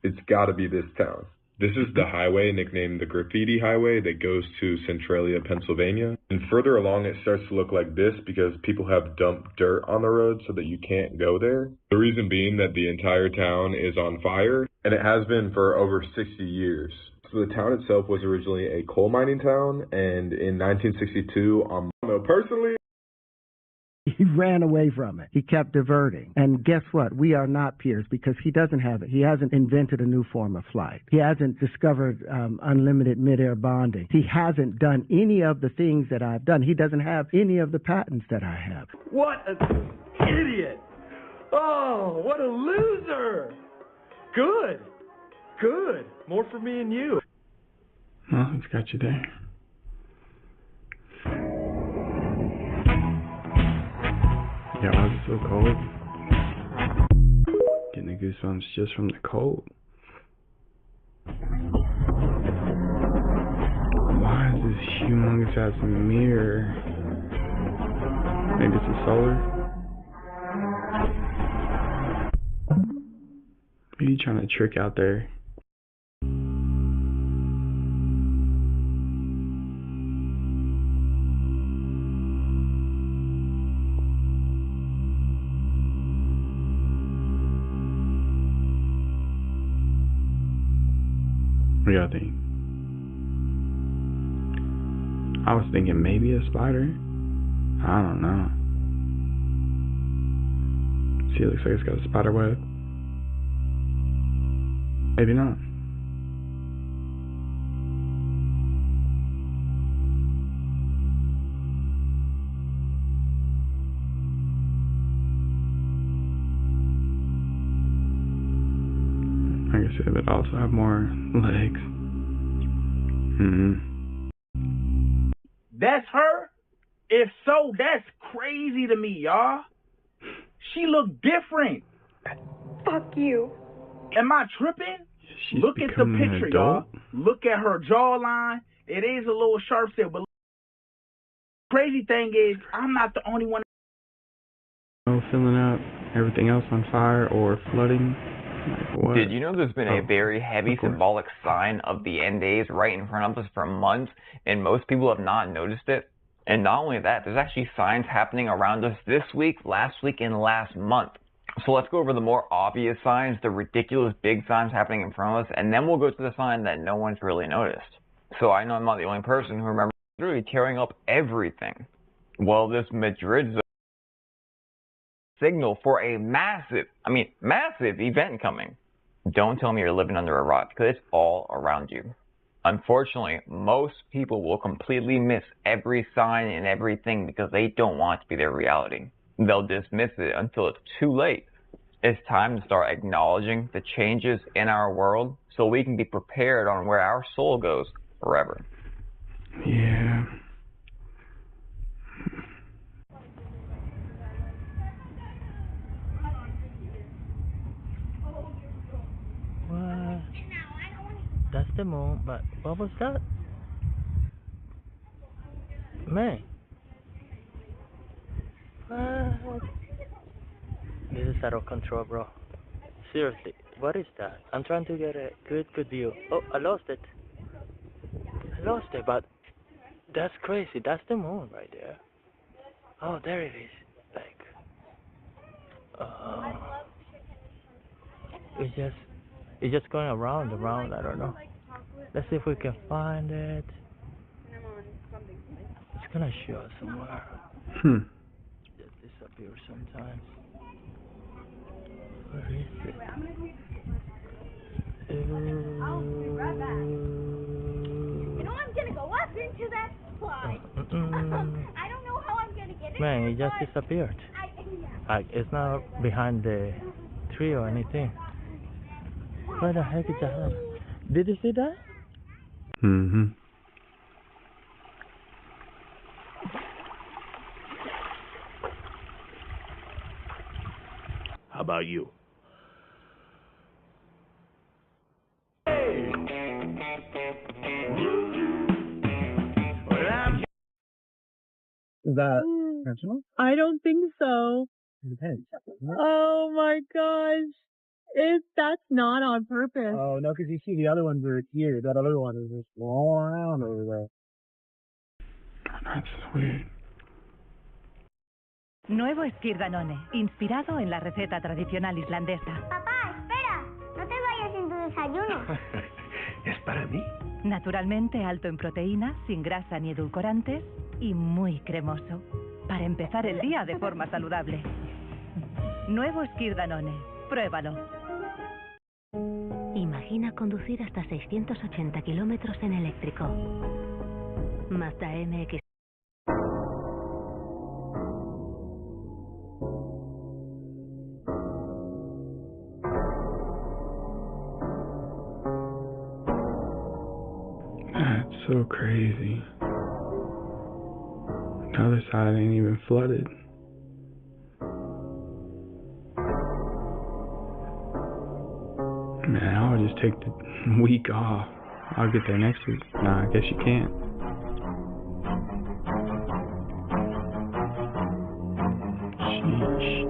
it's gotta be this town. This is the highway nicknamed the Graffiti Highway that goes to Centralia, Pennsylvania. And further along, it starts to look like this because people have dumped dirt on the road so that you can't go there. The reason being that the entire town is on fire, and it has been for over 60 years. So the town itself was originally a coal mining town, and in 1962, personally, he ran away from it. He kept diverting. And guess what? We are not peers because he doesn't have it. He hasn't invented a new form of flight. He hasn't discovered unlimited midair bonding. He hasn't done any of the things that I've done. He doesn't have any of the patents that I have. What an idiot! Oh, what a loser! Good. More for me and you. Well, he's got you there. Yeah, why is it so cold? Getting the goosebumps just from the cold. Why is this humongous ass mirror? Maybe it's a solar? What are you trying to trick out there? What do y'all think? I was thinking maybe a spider. I don't know. See, it looks like it's got a spider web. Maybe not. I guess it would also have more legs. That's her? If so, that's crazy to me, y'all. She look different. Fuck you. Am I tripping? Look at the picture, y'all. Look at her jawline. It is a little sharp set, but crazy thing is, I'm not the only one. Filling up, everything else on fire or flooding. Like what? Did you know there's been a very heavy symbolic sign of the end days right in front of us for months, and most people have not noticed it? And not only that, there's actually signs happening around us this week, last week, and last month. So let's go over the more obvious signs, the ridiculous big signs happening in front of us, and then we'll go to the sign that no one's really noticed. So I know I'm not the only person who remembers literally tearing up everything. Well, this Madrid signal for a massive event coming. Don't tell me you're living under a rock, because it's all around you. Unfortunately, most people will completely miss every sign and everything because they don't want it to be their reality. They'll dismiss it until it's too late. It's time to start acknowledging the changes in our world so we can be prepared on where our soul goes forever. Yeah. What? That's the moon, but what was that? Man. What? This is out of control, bro. Seriously, what is that? I'm trying to get a good view. Oh, I lost it. But that's crazy. That's the moon right there. Oh, there it is. Like, it's just going around. I don't know. Let's see if we can find it. It's gonna show us somewhere. It disappears sometimes. Where is it? You know I'm gonna go up into that slide. I don't know how I'm gonna get it. Man, it just disappeared. Like, it's not behind the tree or anything. Where the heck is that? Did you see that? Mm-hmm. How about you? Is that intentional? I don't think so. It depends. Oh my gosh. That's not on purpose. Oh, no, because you see the other ones are here. That other one is just rolling around over there. That's weird. Nuevo Scaaaryyy Danone, inspirado en la receta tradicional islandesa. Papá, espera. No te vayas en tu desayuno. ¿Es para mí? Naturalmente alto en proteínas, sin grasa ni edulcorantes y muy cremoso. Para empezar el día de forma saludable. Nuevo Scaaaryyy Danone. Pruébalo. Imagina conducir hasta 680 kilómetros en eléctrico. Mazda MX. That's so crazy. The other side ain't even flooded. Man, I would just take the week off. I'll get there next week. Nah, I guess you can't. Sheesh.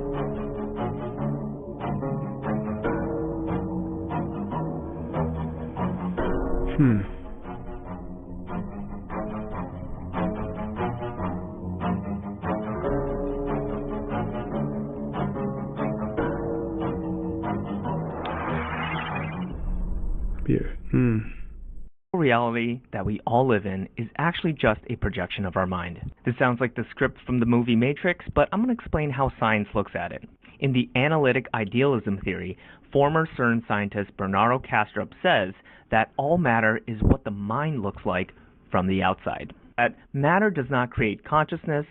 Reality that we all live in is actually just a projection of our mind. This sounds like the script from the movie Matrix, but I'm going to explain how science looks at it. In the analytic idealism theory, former CERN scientist Bernardo Kastrup says that all matter is what the mind looks like from the outside. That matter does not create consciousness,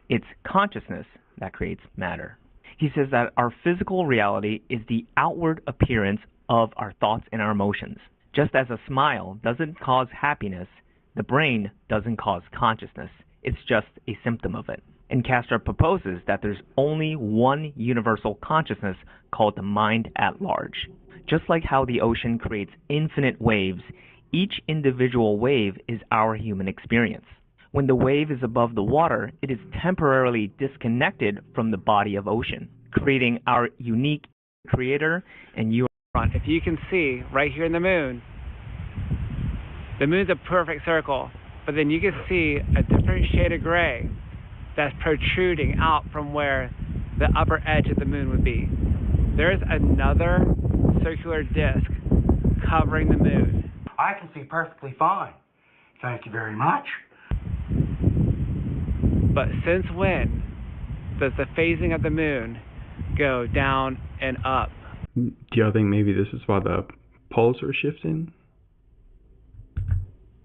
it's consciousness that creates matter. He says that our physical reality is the outward appearance of our thoughts and our emotions. Just as a smile doesn't cause happiness, the brain doesn't cause consciousness. It's just a symptom of it. And Kastrup proposes that there's only one universal consciousness called the mind at large. Just like how the ocean creates infinite waves, each individual wave is our human experience. When the wave is above the water, it is temporarily disconnected from the body of ocean, creating our unique creator and you. If you can see right here in the moon's a perfect circle, but then you can see a different shade of gray that's protruding out from where the upper edge of the moon would be. There's another circular disc covering the moon. I can see perfectly fine. Thank you very much. But since when does the phasing of the moon go down and up? Do y'all think maybe this is why the poles are shifting?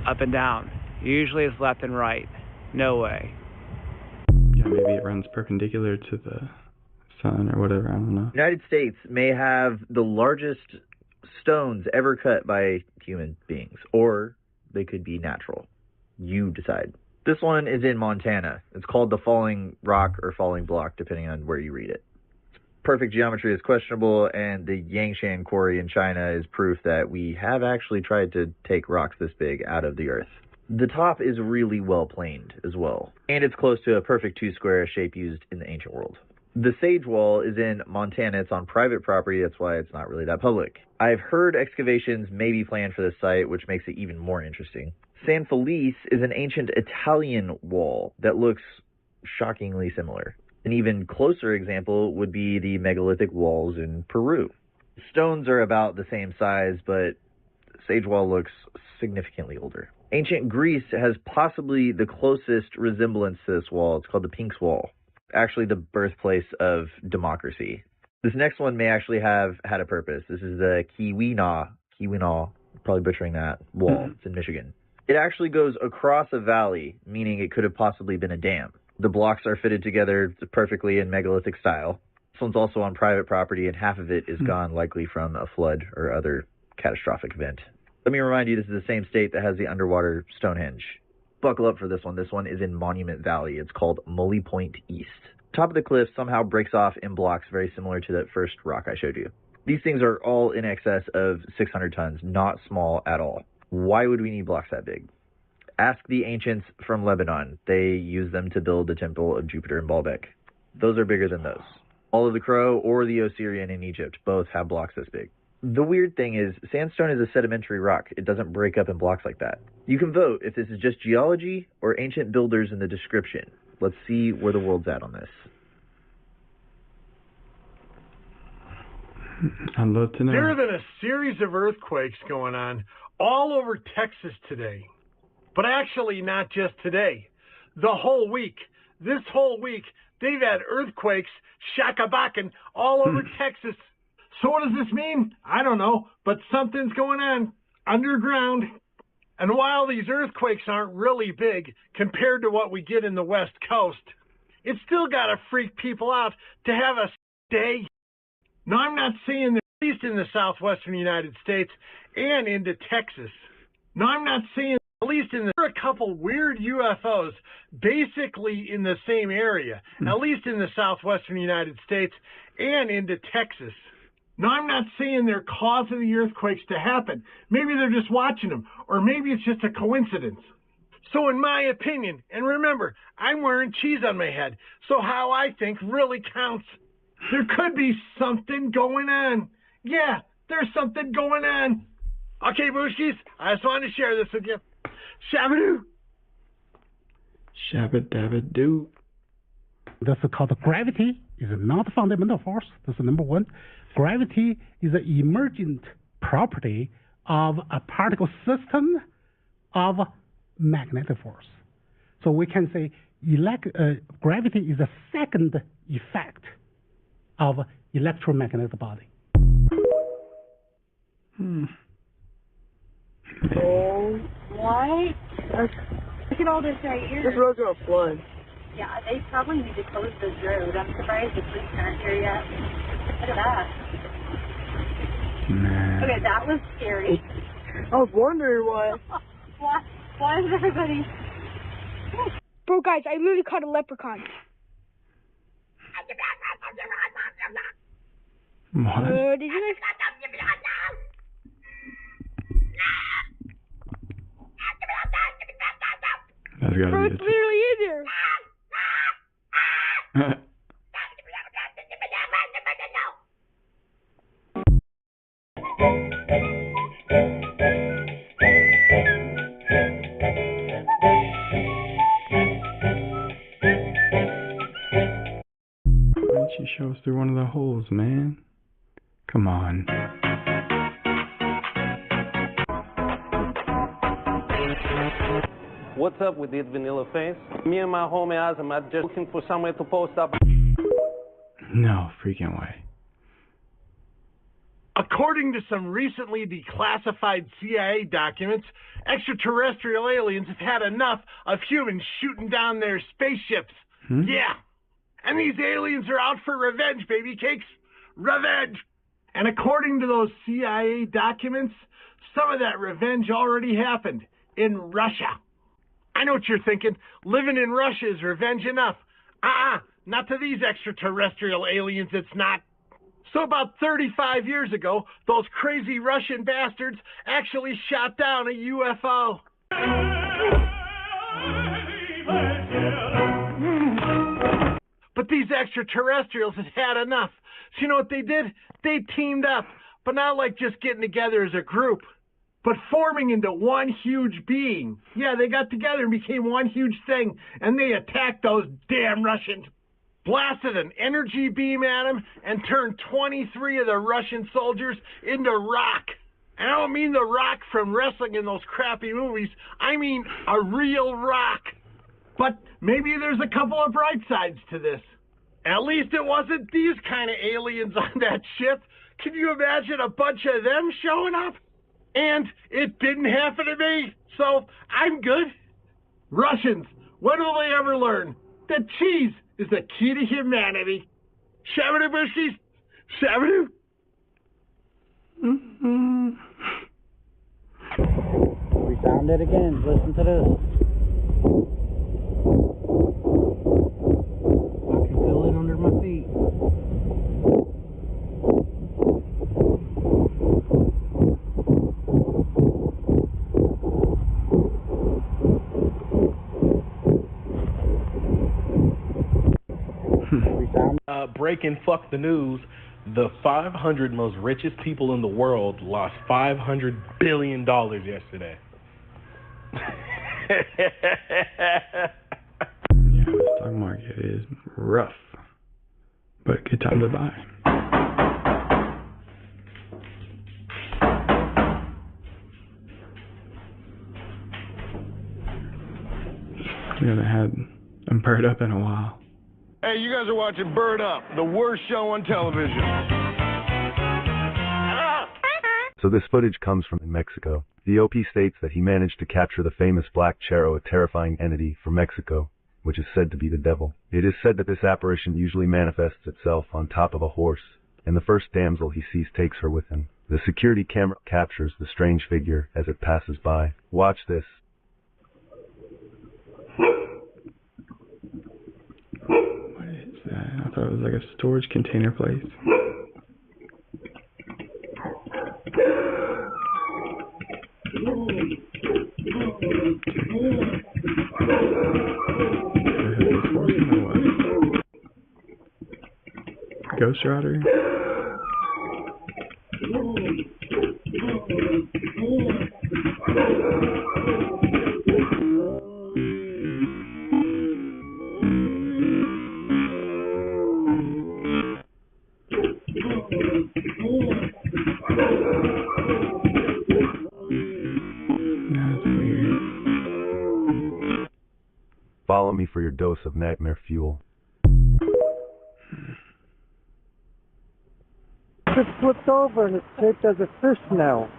Up and down. Usually it's left and right. No way. Yeah, maybe it runs perpendicular to the sun or whatever, I don't know. The United States may have the largest stones ever cut by human beings, or they could be natural. You decide. This one is in Montana. It's called the Falling Rock or Falling Block, depending on where you read it. Perfect geometry is questionable, and the Yangshan quarry in China is proof that we have actually tried to take rocks this big out of the earth. The top is really well planed as well, and it's close to a perfect two-square shape used in the ancient world. The Sage Wall is in Montana. It's on private property. That's why it's not really that public. I've heard excavations may be planned for this site, which makes it even more interesting. San Felice is an ancient Italian wall that looks shockingly similar. An even closer example would be the megalithic walls in Peru. Stones are about the same size, but Sage Wall looks significantly older. Ancient Greece has possibly the closest resemblance to this wall. It's called the Sphinx Wall, actually the birthplace of democracy. This next one may actually have had a purpose. This is the Keweenaw, probably butchering that, wall. It's in Michigan. It actually goes across a valley, meaning it could have possibly been a dam. The blocks are fitted together perfectly in megalithic style. This one's also on private property, and half of it is gone, likely from a flood or other catastrophic event. Let me remind you, this is the same state that has the underwater Stonehenge. Buckle up for this one. This one is in Monument Valley. It's called Mully Point East. Top of the cliff somehow breaks off in blocks very similar to that first rock I showed you. These things are all in excess of 600 tons, not small at all. Why would we need blocks that big? Ask the ancients from Lebanon. They used them to build the temple of Jupiter in Baalbek. Those are bigger than those. All of the Crow or the Osirian in Egypt both have blocks this big. The weird thing is, sandstone is a sedimentary rock. It doesn't break up in blocks like that. You can vote if this is just geology or ancient builders in the description. Let's see where the world's at on this. I'd love to know. There have been a series of earthquakes going on all over Texas today. But actually not just today. The whole week. This whole week, they've had earthquakes shakabaking all over Texas. So what does this mean? I don't know, but something's going on underground. And while these earthquakes aren't really big compared to what we get in the West Coast, it's still got to freak people out to have a day. Now, I'm not saying that at least in the southwestern United States and into Texas. Now, I'm not saying at least there are a couple weird UFOs basically in the same area, at least in the southwestern United States and into Texas. Now, I'm not saying they're causing the earthquakes to happen. Maybe they're just watching them, or maybe it's just a coincidence. So in my opinion, and remember, I'm wearing cheese on my head, so how I think really counts. There could be something going on. Yeah, there's something going on. Okay, Booshkies, I just wanted to share this with you. Shabadoo. Shabba-dabba-doo. That's called gravity. Is not a fundamental force. That's number one. Gravity is an emergent property of a particle system of magnetic force. So we can say gravity is a second effect of electromagnetic body. Oh, what? Look at all this right here. This road's gonna flood. Yeah, they probably need to close this road. I'm surprised the police aren't here yet. Look at that. Man. Okay, that was scary. I was wondering why. Why is everybody... Bro, guys, I literally caught a leprechaun. What? Did you guys... That's gotta Bro, be it's literally in there. Why didn't you show us through one of the holes, man? on. What's up with this vanilla face? Me and my homie Azam are just looking for somewhere to post up. No freaking way. According to some recently declassified CIA documents, extraterrestrial aliens have had enough of humans shooting down their spaceships. Yeah. And these aliens are out for revenge, baby cakes. Revenge! And according to those CIA documents, some of that revenge already happened in Russia. I know what you're thinking. Living in Russia is revenge enough. Not to these extraterrestrial aliens, it's not. So about 35 years ago, those crazy Russian bastards actually shot down a UFO. But these extraterrestrials had had enough. So you know what they did? They teamed up, but not like just getting together as a group, but forming into one huge being. Yeah, they got together and became one huge thing, and they attacked those damn Russians. Blasted an energy beam at them and turned 23 of the Russian soldiers into rock. And I don't mean the rock from wrestling in those crappy movies. I mean a real rock. But maybe there's a couple of bright sides to this. At least it wasn't these kind of aliens on that ship. Can you imagine a bunch of them showing up? And it didn't happen to me, so I'm good. Russians, when will they ever learn that cheese is the key to humanity? Shabadoo Bushkies, Shabadoo. We found it again. Listen to this. I can feel it under my feet. Breaking fuck the news. The 500 most richest people in the world lost $500 billion yesterday. Yeah, the stock market is rough, but good time to buy. We haven't had them Bird Up in a while. Hey, you guys are watching Bird Up, the worst show on television. So this footage comes from Mexico. The OP states that he managed to capture the famous black Charo, a terrifying entity from Mexico, which is said to be the devil. It is said that this apparition usually manifests itself on top of a horse, and the first damsel he sees takes her with him. The security camera captures the strange figure as it passes by. Watch this. What is that? I thought it was like a storage container place. Ghost Rider? Follow me for your dose of nightmare fuel. Just flipped over and it's shaped as a fish now.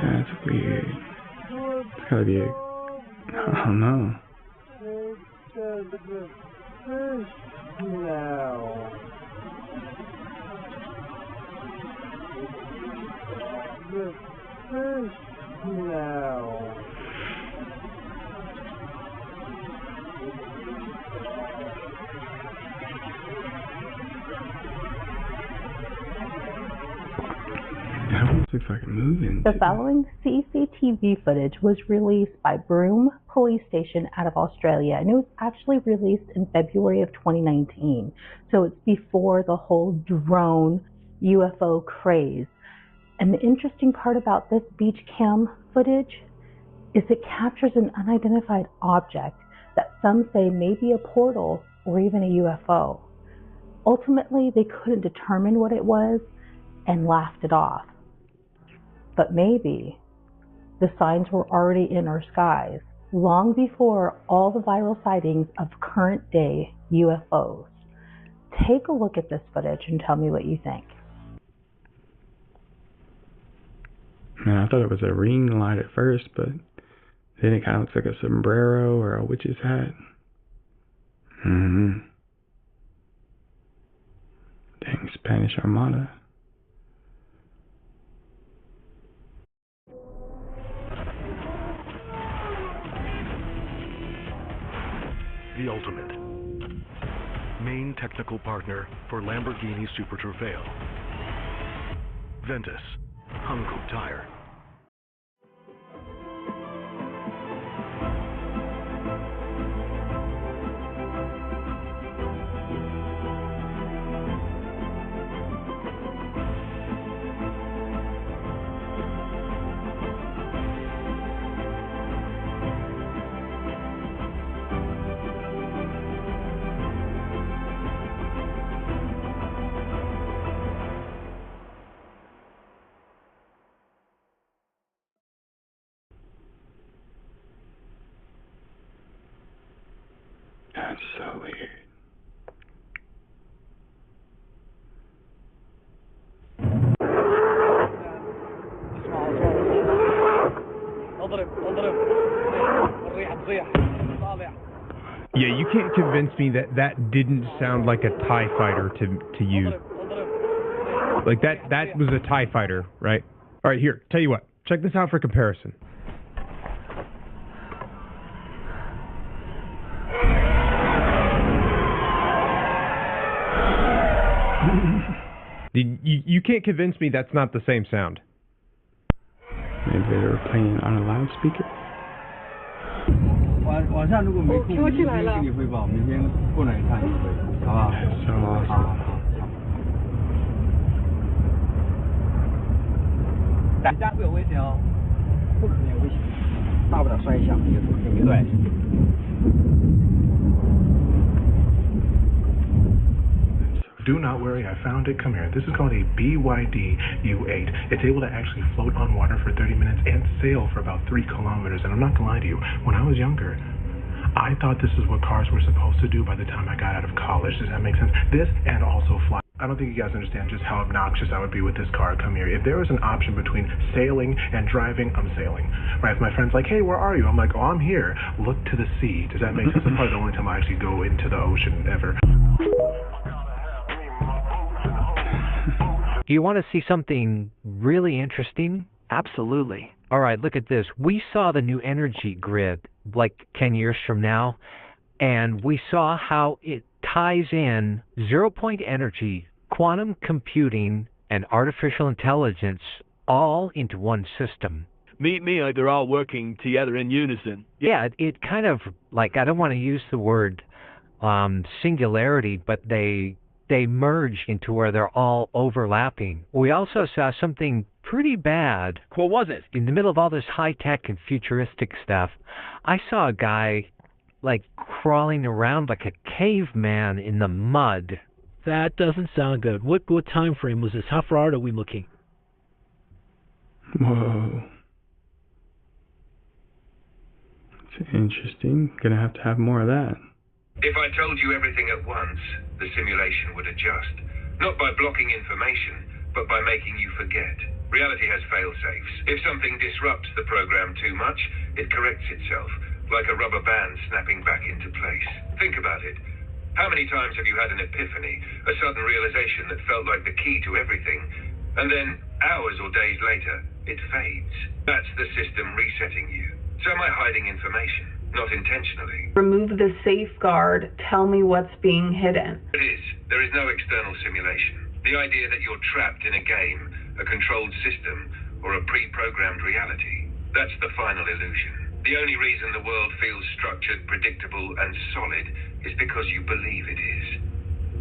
That's weird. It's gotta be a... I don't know. Shaped as a fish now. The fish now. Looks like moving. The following CCTV footage was released by Broome Police Station out of Australia, and it was actually released in February of 2019. So it's before the whole drone UFO craze. And the interesting part about this beach cam footage is it captures an unidentified object that some say may be a portal or even a UFO. Ultimately, they couldn't determine what it was and laughed it off. But maybe the signs were already in our skies long before all the viral sightings of current-day UFOs. Take a look at this footage and tell me what you think. Man, I thought it was a ring light at first, but then it kind of looks like a sombrero or a witch's hat. Dang, Spanish Armada. The ultimate. Main technical partner for Lamborghini Super Trofeo. Ventus. Hankook Tire. That's so weird. Yeah, you can't convince me that that didn't sound like a TIE fighter to you. Like that was a TIE fighter, right? All right, here, tell you what. Check this out for comparison. You can't convince me that's not the same sound. Maybe they were playing on a loudspeaker. 晚上如果没空，明天给你汇报，明天过来看一回，好不好？ So awesome. 好。打架会有危险哦，不可能有危险，大不了摔一下，也没关系。 Do not worry, I found it. Come here. This is called a BYD U8. It's able to actually float on water for 30 minutes and sail for about 3 kilometers. And I'm not going to lie to you, when I was younger, I thought this is what cars were supposed to do by the time I got out of college. Does that make sense? This and also fly. I don't think you guys understand just how obnoxious I would be with this car. Come here. If there was an option between sailing and driving, I'm sailing. Right? If my friend's like, hey, where are you? I'm like, oh, I'm here. Look to the sea. Does that make sense? That's probably the only time I actually go into the ocean ever. Do you want to see something really interesting? Absolutely. All right, look at this. We saw the new energy grid like 10 years from now, and we saw how it ties in zero-point energy, quantum computing, and artificial intelligence all into one system. Meet me, they're all working together in unison. Yeah, it kind of, like, I don't want to use the word singularity, but they merge into where they're all overlapping. We also saw something pretty bad. What was it? In the middle of all this high-tech and futuristic stuff, I saw a guy, like, crawling around like a caveman in the mud. That doesn't sound good. What time frame was this? How far out are we looking? Whoa. It's interesting. Gonna have to have more of that. If I told you everything at once, the simulation would adjust. Not by blocking information, but by making you forget. Reality has fail-safes. If something disrupts the program too much, it corrects itself, like a rubber band snapping back into place. Think about it. How many times have you had an epiphany, a sudden realization that felt like the key to everything, and then, hours or days later, it fades? That's the system resetting you. So am I hiding information? Not intentionally. Remove the safeguard. Tell me what's being hidden. It is. There is no external simulation. The idea that you're trapped in a game, a controlled system, or a pre-programmed reality, that's the final illusion. The only reason the world feels structured, predictable, and solid is because you believe it is.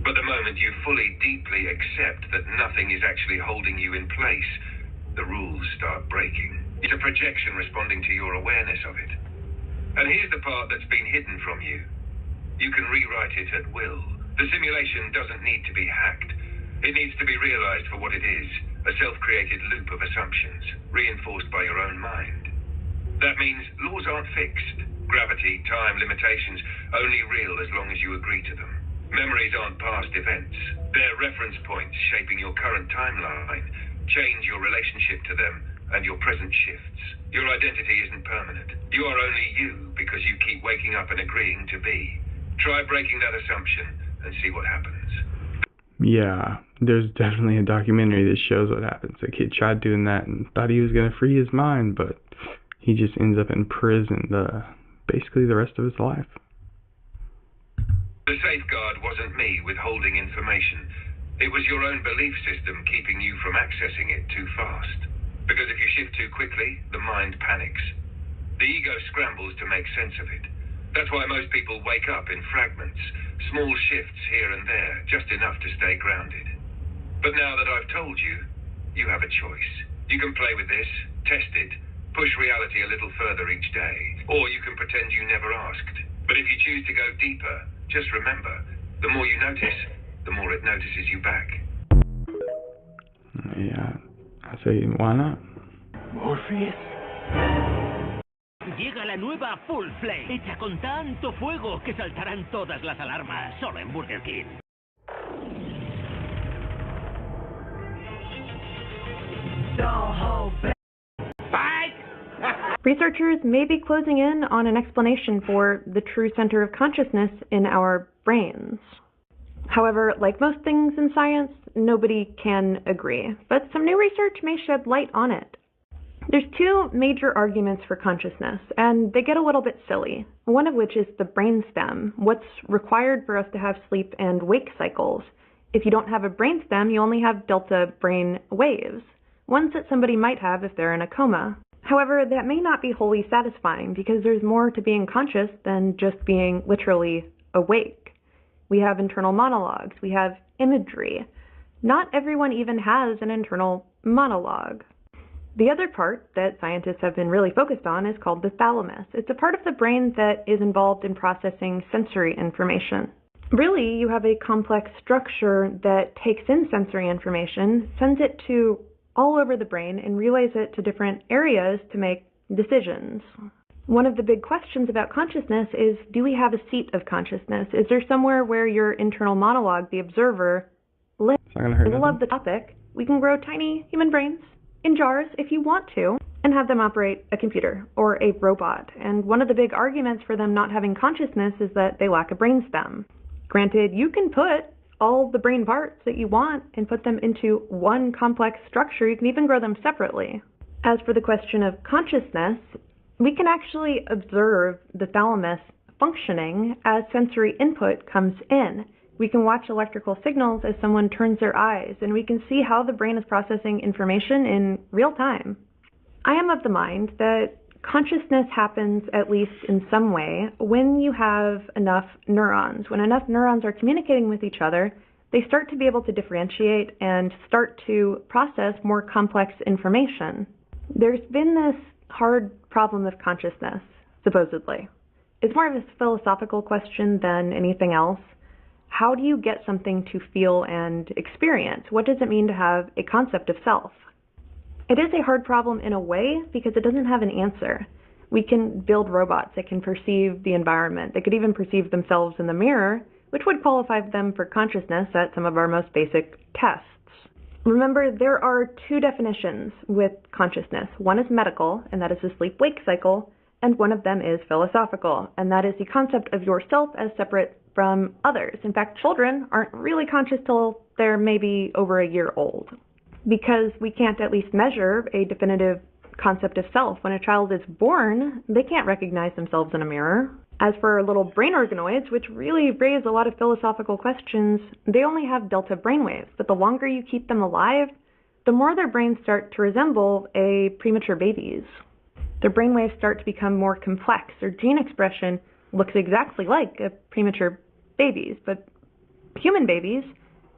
But the moment you fully, deeply accept that nothing is actually holding you in place, the rules start breaking. It's a projection responding to your awareness of it. And here's the part that's been hidden from you. You can rewrite it at will. The simulation doesn't need to be hacked. It needs to be realized for what it is, a self-created loop of assumptions, reinforced by your own mind. That means laws aren't fixed. Gravity, time, limitations, only real as long as you agree to them. Memories aren't past events. They're reference points shaping your current timeline. Change your relationship to them, and your present shifts. Your identity isn't permanent. You are only you because you keep waking up and agreeing to be. Try breaking that assumption and see what happens. Yeah, there's definitely a documentary that shows what happens. A kid tried doing that and thought he was going to free his mind, but he just ends up in prison basically the rest of his life. The safeguard wasn't me withholding information. It was your own belief system keeping you from accessing it too fast. Because if you shift too quickly, the mind panics. The ego scrambles to make sense of it. That's why most people wake up in fragments, small shifts here and there, just enough to stay grounded. But now that I've told you, you have a choice. You can play with this, test it, push reality a little further each day, or you can pretend you never asked. But if you choose to go deeper, just remember, the more you notice, the more it notices you back. Yeah, I say, why not? Morpheus. Llega la nueva Full Flame, hecha con tanto fuego que saltarán todas las alarmas, solo en Burger King. Don't hold back. Researchers may be closing in on an explanation for the true center of consciousness in our brains. However, like most things in science, nobody can agree, but some new research may shed light on it. There's two major arguments for consciousness, and they get a little bit silly, one of which is the brainstem, what's required for us to have sleep and wake cycles. If you don't have a brainstem, you only have delta brain waves, ones that somebody might have if they're in a coma. However, that may not be wholly satisfying because there's more to being conscious than just being literally awake. We have internal monologues, we have imagery. Not everyone even has an internal monologue. The other part that scientists have been really focused on is called the thalamus. It's a part of the brain that is involved in processing sensory information. Really, you have a complex structure that takes in sensory information, sends it to all over the brain, and relays it to different areas to make decisions. One of the big questions about consciousness is, do we have a seat of consciousness? Is there somewhere where your internal monologue, the observer, lives? I love the topic. We can grow tiny human brains in jars if you want to, and have them operate a computer or a robot. And one of the big arguments for them not having consciousness is that they lack a brainstem. Granted, you can put all the brain parts that you want and put them into one complex structure. You can even grow them separately. As for the question of consciousness, we can actually observe the thalamus functioning as sensory input comes in. We can watch electrical signals as someone turns their eyes, and we can see how the brain is processing information in real time. I am of the mind that consciousness happens, at least in some way, when you have enough neurons. When enough neurons are communicating with each other, they start to be able to differentiate and start to process more complex information. There's been this hard problem of consciousness, supposedly. It's more of a philosophical question than anything else. How do you get something to feel and experience? What does it mean to have a concept of self? It is a hard problem in a way because it doesn't have an answer. We can build robots that can perceive the environment. They could even perceive themselves in the mirror, which would qualify them for consciousness at some of our most basic tests. Remember, there are two definitions with consciousness. One is medical, and that is the sleep-wake cycle, and one of them is philosophical, and that is the concept of yourself as separate from others. In fact, children aren't really conscious till they're maybe over a year old, because we can't at least measure a definitive concept of self. When a child is born, they can't recognize themselves in a mirror. As for little brain organoids, which really raise a lot of philosophical questions, they only have delta brainwaves, but the longer you keep them alive, the more their brains start to resemble a premature baby's. Their brainwaves start to become more complex. Their gene expression looks exactly like a premature baby's, but human babies,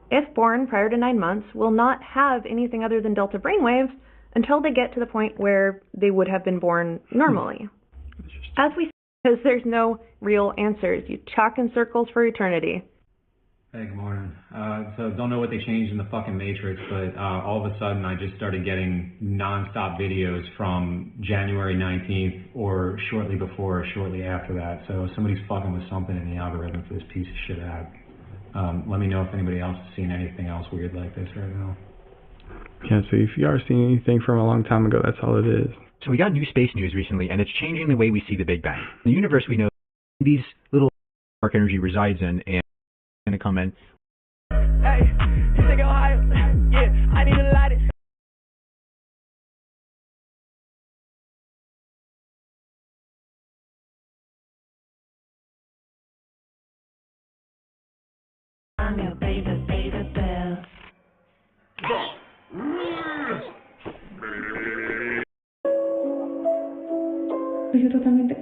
if born prior to 9 months, will not have anything other than delta brainwaves until they get to the point where they would have been born normally. As we Because there's no real answers. You talk in circles for eternity. Hey, good morning. So don't know what they changed in the fucking Matrix, but all of a sudden I just started getting non-stop videos from January 19th or shortly before or shortly after that. So somebody's fucking with something in the algorithm for this piece of shit app. Let me know if anybody else has seen anything else weird like this right now. Yeah, so if you are seeing anything from a long time ago, that's all it is. So we got new space news recently, and it's changing the way we see the Big Bang. The universe we know these little dark energy resides in, and going to come in. Hey, you take Ohio? Yeah, I need to light it. I'm your baby, baby bell. Soy yo totalmente,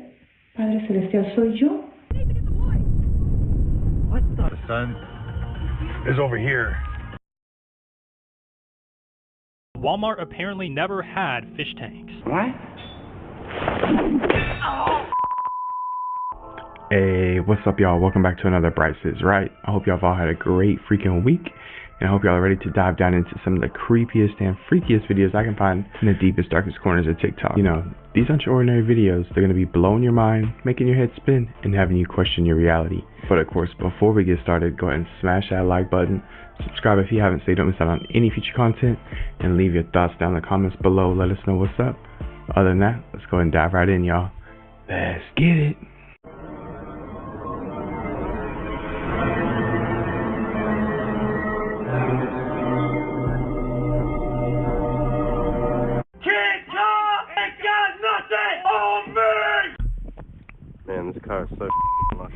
Padre Celestial, soy yo. What the? The sun is over here. Walmart apparently never had fish tanks. What? Hey, what's up, y'all? Welcome back to another Bryce's Right. I hope y'all have all had a great freaking week, and I hope y'all are ready to dive down into some of the creepiest and freakiest videos I can find in the deepest, darkest corners of TikTok. You know, these aren't your ordinary videos. They're going to be blowing your mind, making your head spin, and having you question your reality. But of course, before we get started, go ahead and smash that like button, subscribe if you haven't so you don't miss out on any future content, and leave your thoughts down in the comments below. Let us know what's up. Other than that, let's go ahead and dive right in, y'all. Let's get it. Man, this car is so lucky.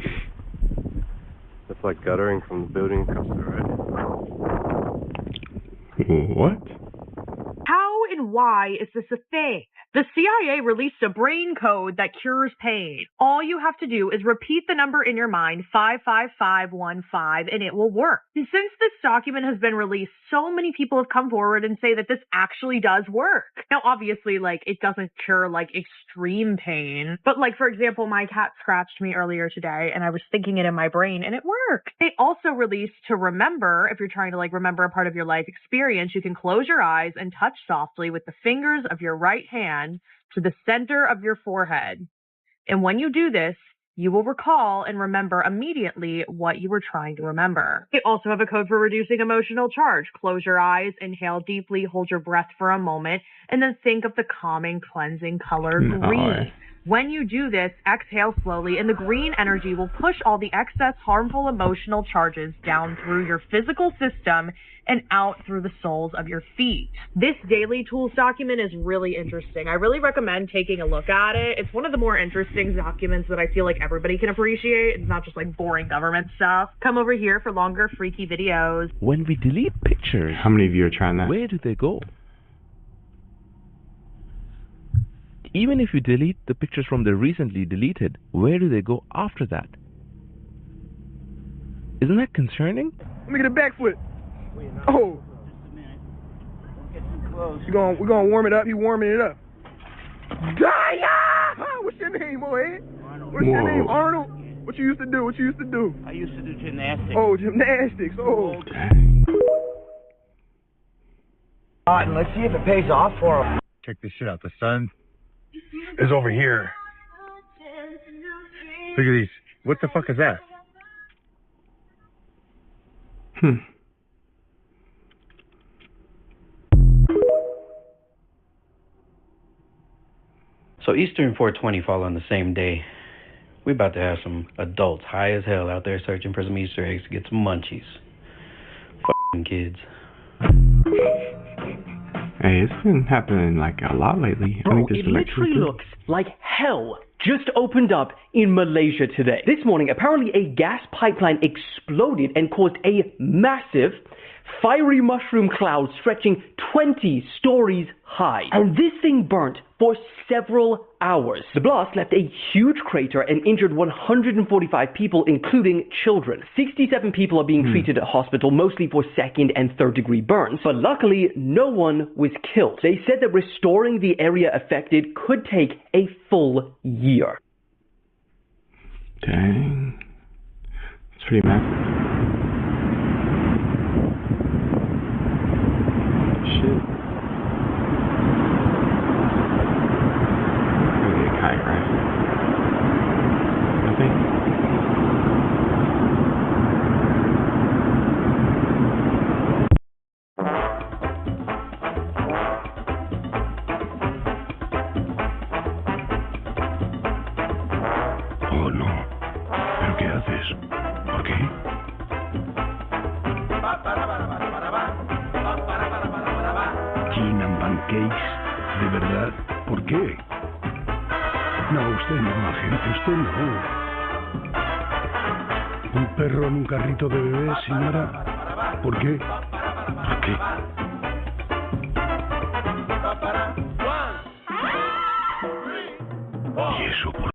It's like guttering from the building across the road. What? How and why is this a thing? The CIA released a brain code that cures pain. All you have to do is repeat the number in your mind, 55515, and it will work. And since this document has been released, so many people have come forward and say that this actually does work. Now, obviously, it doesn't cure, extreme pain. But, for example, my cat scratched me earlier today, and I was thinking it in my brain, and it worked. They also released to remember, if you're trying to, remember a part of your life experience, you can close your eyes and touch softly with the fingers of your right hand to the center of your forehead. And when you do this, you will recall and remember immediately what you were trying to remember. They also have a code for reducing emotional charge. Close your eyes, inhale deeply, hold your breath for a moment, and then think of the calming, cleansing color green. When you do this, exhale slowly, and the green energy will push all the excess harmful emotional charges down through your physical system and out through the soles of your feet. This daily tools document is really interesting. I really recommend taking a look at it. It's one of the more interesting documents that I feel like everybody can appreciate. It's not just boring government stuff. Come over here for longer freaky videos. When we delete pictures, how many of you are trying that? Where do they go? Even if you delete the pictures from the recently deleted, where do they go after that? Isn't that concerning? Let me get a backflip. Oh. We're gonna warm it up. He warming it up. Gaia! What's your name, boy? What's your name, Arnold? What you used to do? I used to do gymnastics. Oh, gymnastics. Oh. And let's see if it pays off for him. Check this shit out. The sun is over here. Look at these. What the fuck is that? So Easter and 420 fall on the same day. We about to have some adults high as hell out there searching for some Easter eggs to get some munchies. F***ing kids. Hey, it's been happening a lot lately. Bro, it literally looks like hell just opened up in Malaysia today. This morning, apparently a gas pipeline exploded and caused a massive fiery mushroom cloud stretching 20 stories high. And this thing burnt for several hours. The blast left a huge crater and injured 145 people, including children. 67 people are being treated at hospital, mostly for second and third degree burns, but luckily no one was killed. They said that restoring the area affected could take a full year. Dang. It's pretty massive. Shit. Maybe a kite, right? Nothing? Oh no. ¿Pero qué haces? ¿Por qué? Gin and pancakes, ¿de verdad? ¿Por qué? No, usted no, agente, usted no. Un perro en un carrito de bebé, señora. ¿Por qué? ¿Por qué? ¿Y eso por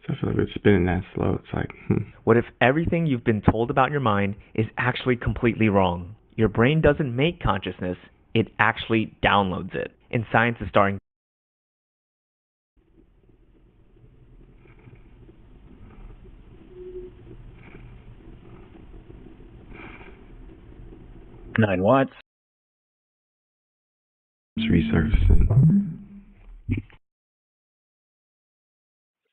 So I feel like it's spinning that slow. It's like, What if everything you've been told about your mind is actually completely wrong? Your brain doesn't make consciousness, it actually downloads it. And science is starting. Nine watts. It's resurfacing.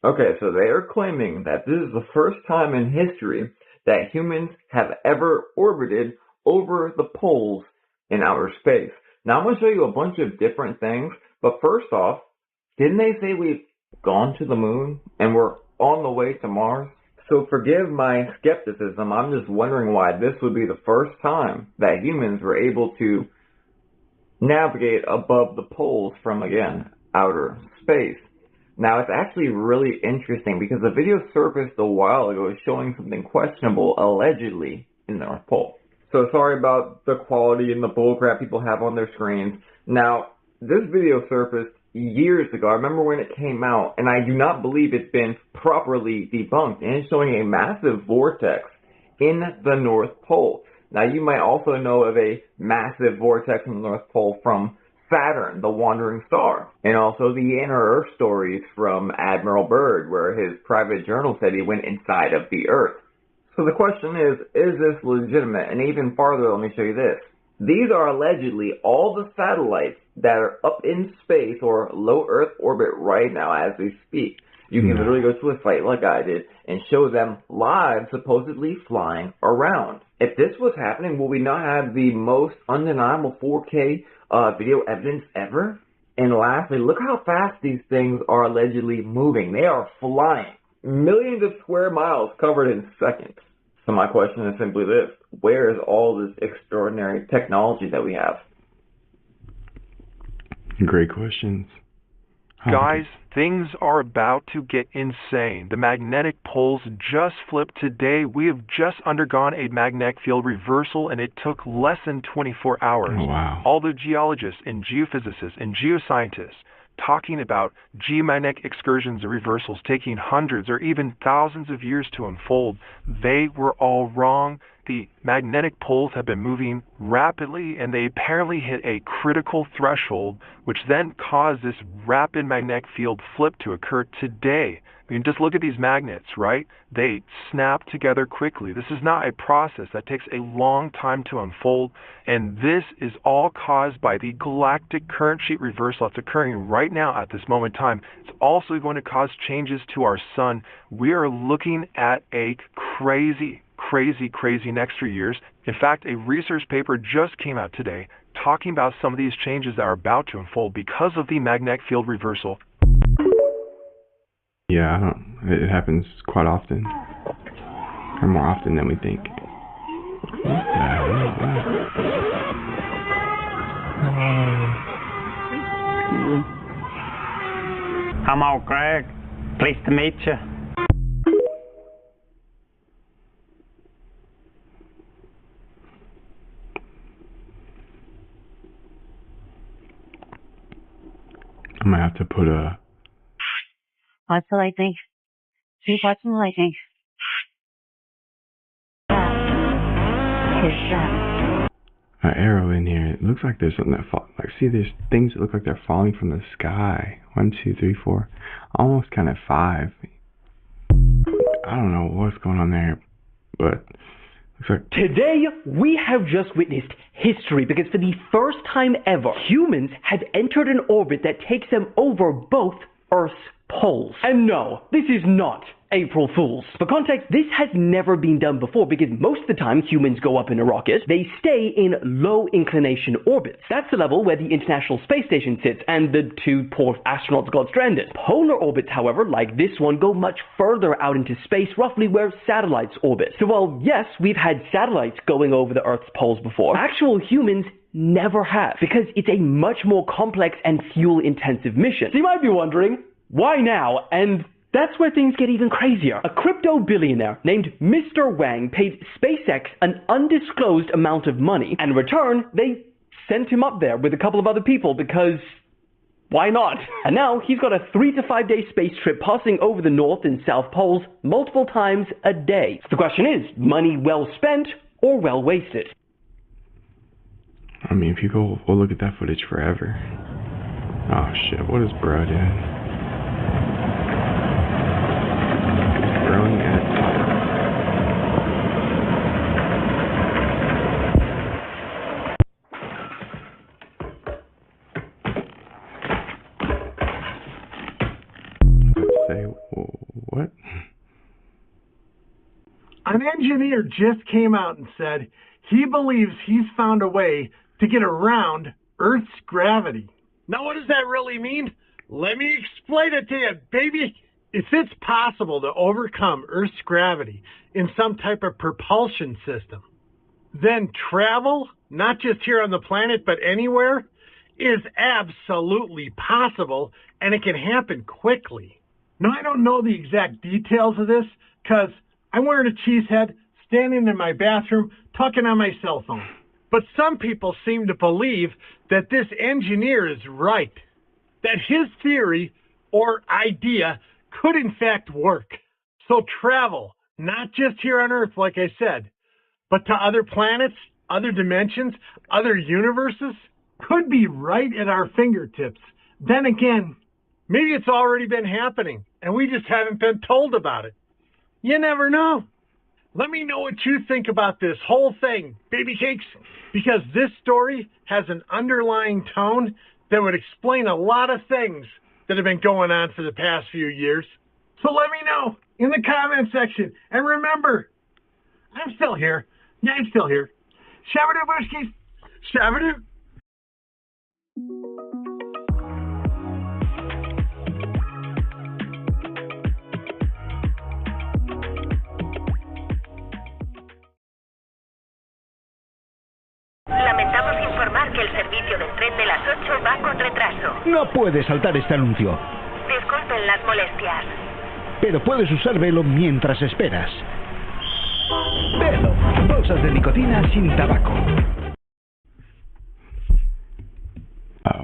Okay, so they are claiming that this is the first time in history that humans have ever orbited over the poles in outer space. Now I'm going to show you a bunch of different things, but first off, didn't they say we've gone to the moon and we're on the way to Mars? So forgive my skepticism, I'm just wondering why this would be the first time that humans were able to navigate above the poles from, again, outer space. Now, it's actually really interesting because the video surfaced a while ago showing something questionable, allegedly, in the North Pole. So sorry about the quality and the bullcrap people have on their screens. Now, this video surfaced years ago. I remember when it came out, and I do not believe it's been properly debunked. And it's showing a massive vortex in the North Pole. Now, you might also know of a massive vortex in the North Pole from Saturn, the wandering star, and also the inner Earth stories from Admiral Byrd, where his private journal said he went inside of the Earth. So the question is this legitimate? And even farther, let me show you this. These are allegedly all the satellites that are up in space or low Earth orbit right now as we speak. You can literally go to a site like I did and show them live, supposedly flying around. If this was happening, will we not have the most undeniable 4K video evidence ever? And lastly, look how fast these things are allegedly moving. They are flying. Millions of square miles covered in seconds. So my question is simply this. Where is all this extraordinary technology that we have? Great questions. Guys, things are about to get insane. The magnetic poles just flipped today. We have just undergone a magnetic field reversal, and it took less than 24 hours. Oh, wow. All the geologists and geophysicists and geoscientists talking about geomagnetic excursions and reversals taking hundreds or even thousands of years to unfold, they were all wrong. The magnetic poles have been moving rapidly, and they apparently hit a critical threshold, which then caused this rapid magnetic field flip to occur today. I mean, just look at these magnets, right? They snap together quickly. This is not a process that takes a long time to unfold, and this is all caused by the galactic current sheet reversal that's occurring right now at this moment in time. It's also going to cause changes to our sun. We are looking at a crazy next few years. In fact, a research paper just came out today talking about some of these changes that are about to unfold because of the magnetic field reversal. Yeah, it happens quite often. Or more often than we think. I'm all Craig. Pleased to meet you. I might have to put a... Watch the lightning. Keep watching the lightning. An arrow in here. It looks like there's something that like, see, there's things that look like they're falling from the sky. 1, 2, 3, 4. Almost kind of 5. I don't know what's going on there, but looks like... Today, we have just witnessed history because for the first time ever, humans have entered an orbit that takes them over both Earth's poles. And no, this is not April Fool's. For context, this has never been done before because most of the time humans go up in a rocket, they stay in low inclination orbits. That's the level where the International Space Station sits and the two poor astronauts got stranded. Polar orbits, however, like this one, go much further out into space, roughly where satellites orbit. So while yes, we've had satellites going over the Earth's poles before, actual humans never have, because it's a much more complex and fuel-intensive mission. So you might be wondering, why now? And that's where things get even crazier. A crypto billionaire named Mr. Wang paid SpaceX an undisclosed amount of money, and in return, they sent him up there with a couple of other people because why not? And now he's got a 3 to 5 day space trip passing over the North and South Poles multiple times a day. So the question is, money well spent or well wasted? I mean, if you go, we'll look at that footage forever. Oh shit, what is bro doing? Growing at say what? An engineer just came out and said he believes he's found a way to get around Earth's gravity. Now, what does that really mean? Let me explain it to you, baby. If it's possible to overcome Earth's gravity in some type of propulsion system, then travel, not just here on the planet, but anywhere, is absolutely possible, and it can happen quickly. Now, I don't know the exact details of this, because I'm wearing a cheese head, standing in my bathroom, talking on my cell phone. But some people seem to believe that this engineer is right, that his theory or idea could in fact work. So travel, not just here on Earth, like I said, but to other planets, other dimensions, other universes, could be right at our fingertips. Then again, maybe it's already been happening, and we just haven't been told about it. You never know. Let me know what you think about this whole thing, baby cakes, because this story has an underlying tone that would explain a lot of things that have been going on for the past few years. So let me know in the comment section. And remember, I'm still here. Yeah, I'm still here. Shabadoo Bushkis. Shabadoo. Lamentamos informar que el servicio del tren de las 8 va con retraso. No puedes saltar este anuncio. Disculpen las molestias. Pero puedes usar Velo mientras esperas. Velo, bolsas de nicotina sin tabaco.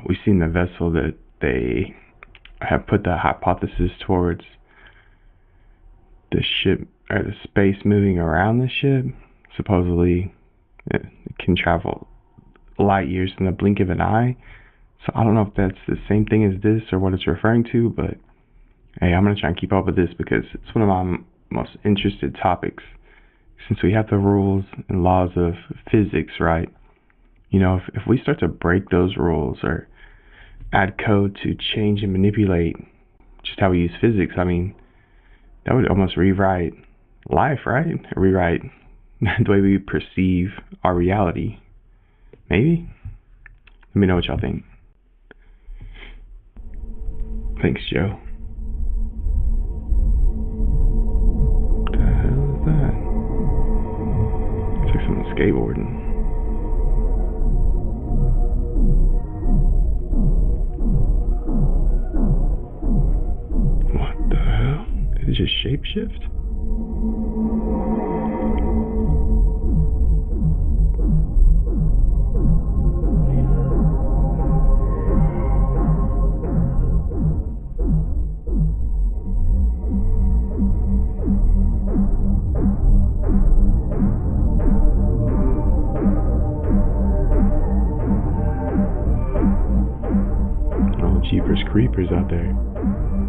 We've seen the vessel that they have put the hypothesis towards the ship, or the space moving around the ship. Supposedly, it can travel light years in the blink of an eye. So I don't know if that's the same thing as this or what it's referring to, but hey, I'm going to try and keep up with this because it's one of my most interested topics. Since we have the rules and laws of physics, right? You know, if we start to break those rules or add code to change and manipulate just how we use physics, I mean, that would almost rewrite life, right? Or rewrite the way we perceive our reality. Maybe? Let me know what y'all think. Thanks, Joe. What the hell is that? It's like someone skateboarding. What the hell? Did it just shapeshift? Jeepers creepers out there.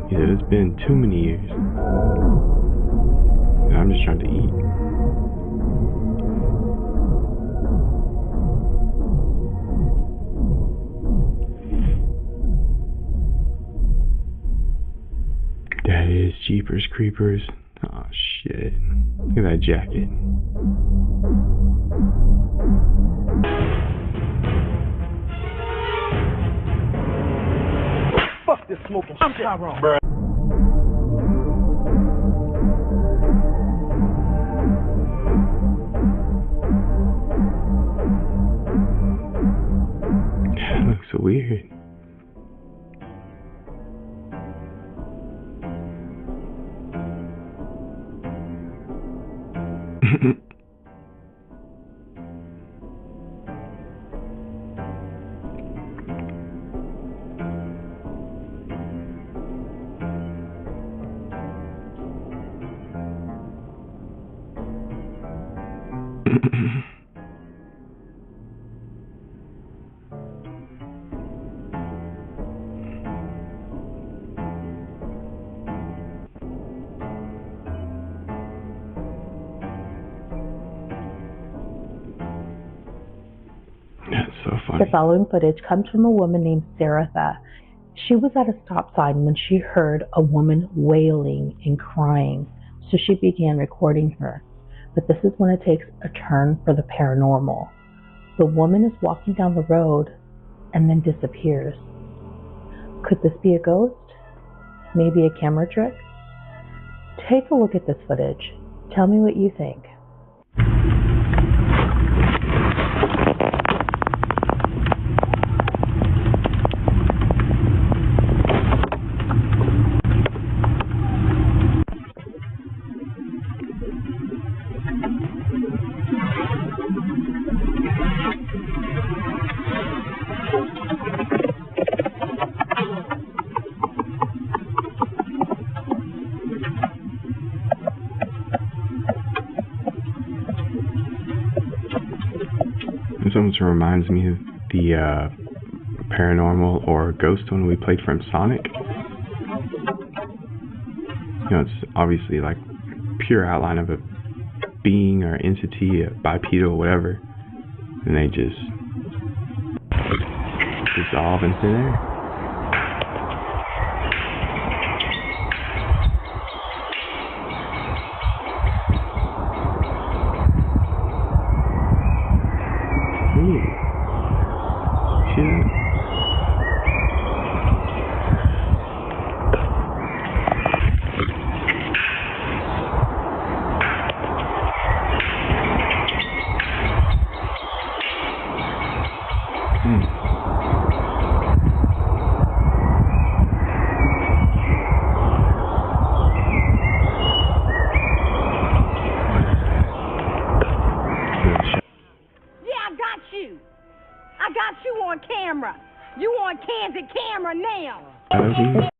He said it's been too many years. I'm just trying to eat. That is Jeepers Creepers. Oh shit. Look at that jacket. Fuck this smoking shit. I'm Tyrone. Bruh. That looks so weird. That's so funny. The following footage comes from a woman named Scaaaryyy. She was at a stop sign when she heard a woman wailing and crying, so she began recording her. But this is when it takes a turn for the paranormal. The woman is walking down the road and then disappears. Could this be a ghost? Maybe a camera trick? Take a look at this footage. Tell me what you think. This almost reminds me of the paranormal or ghost one we played from Sonic. You know, it's obviously like pure outline of a being or entity, a bipedal, whatever, and they just dissolve into thin air. I got you on camera. You on candid camera now. That was easy.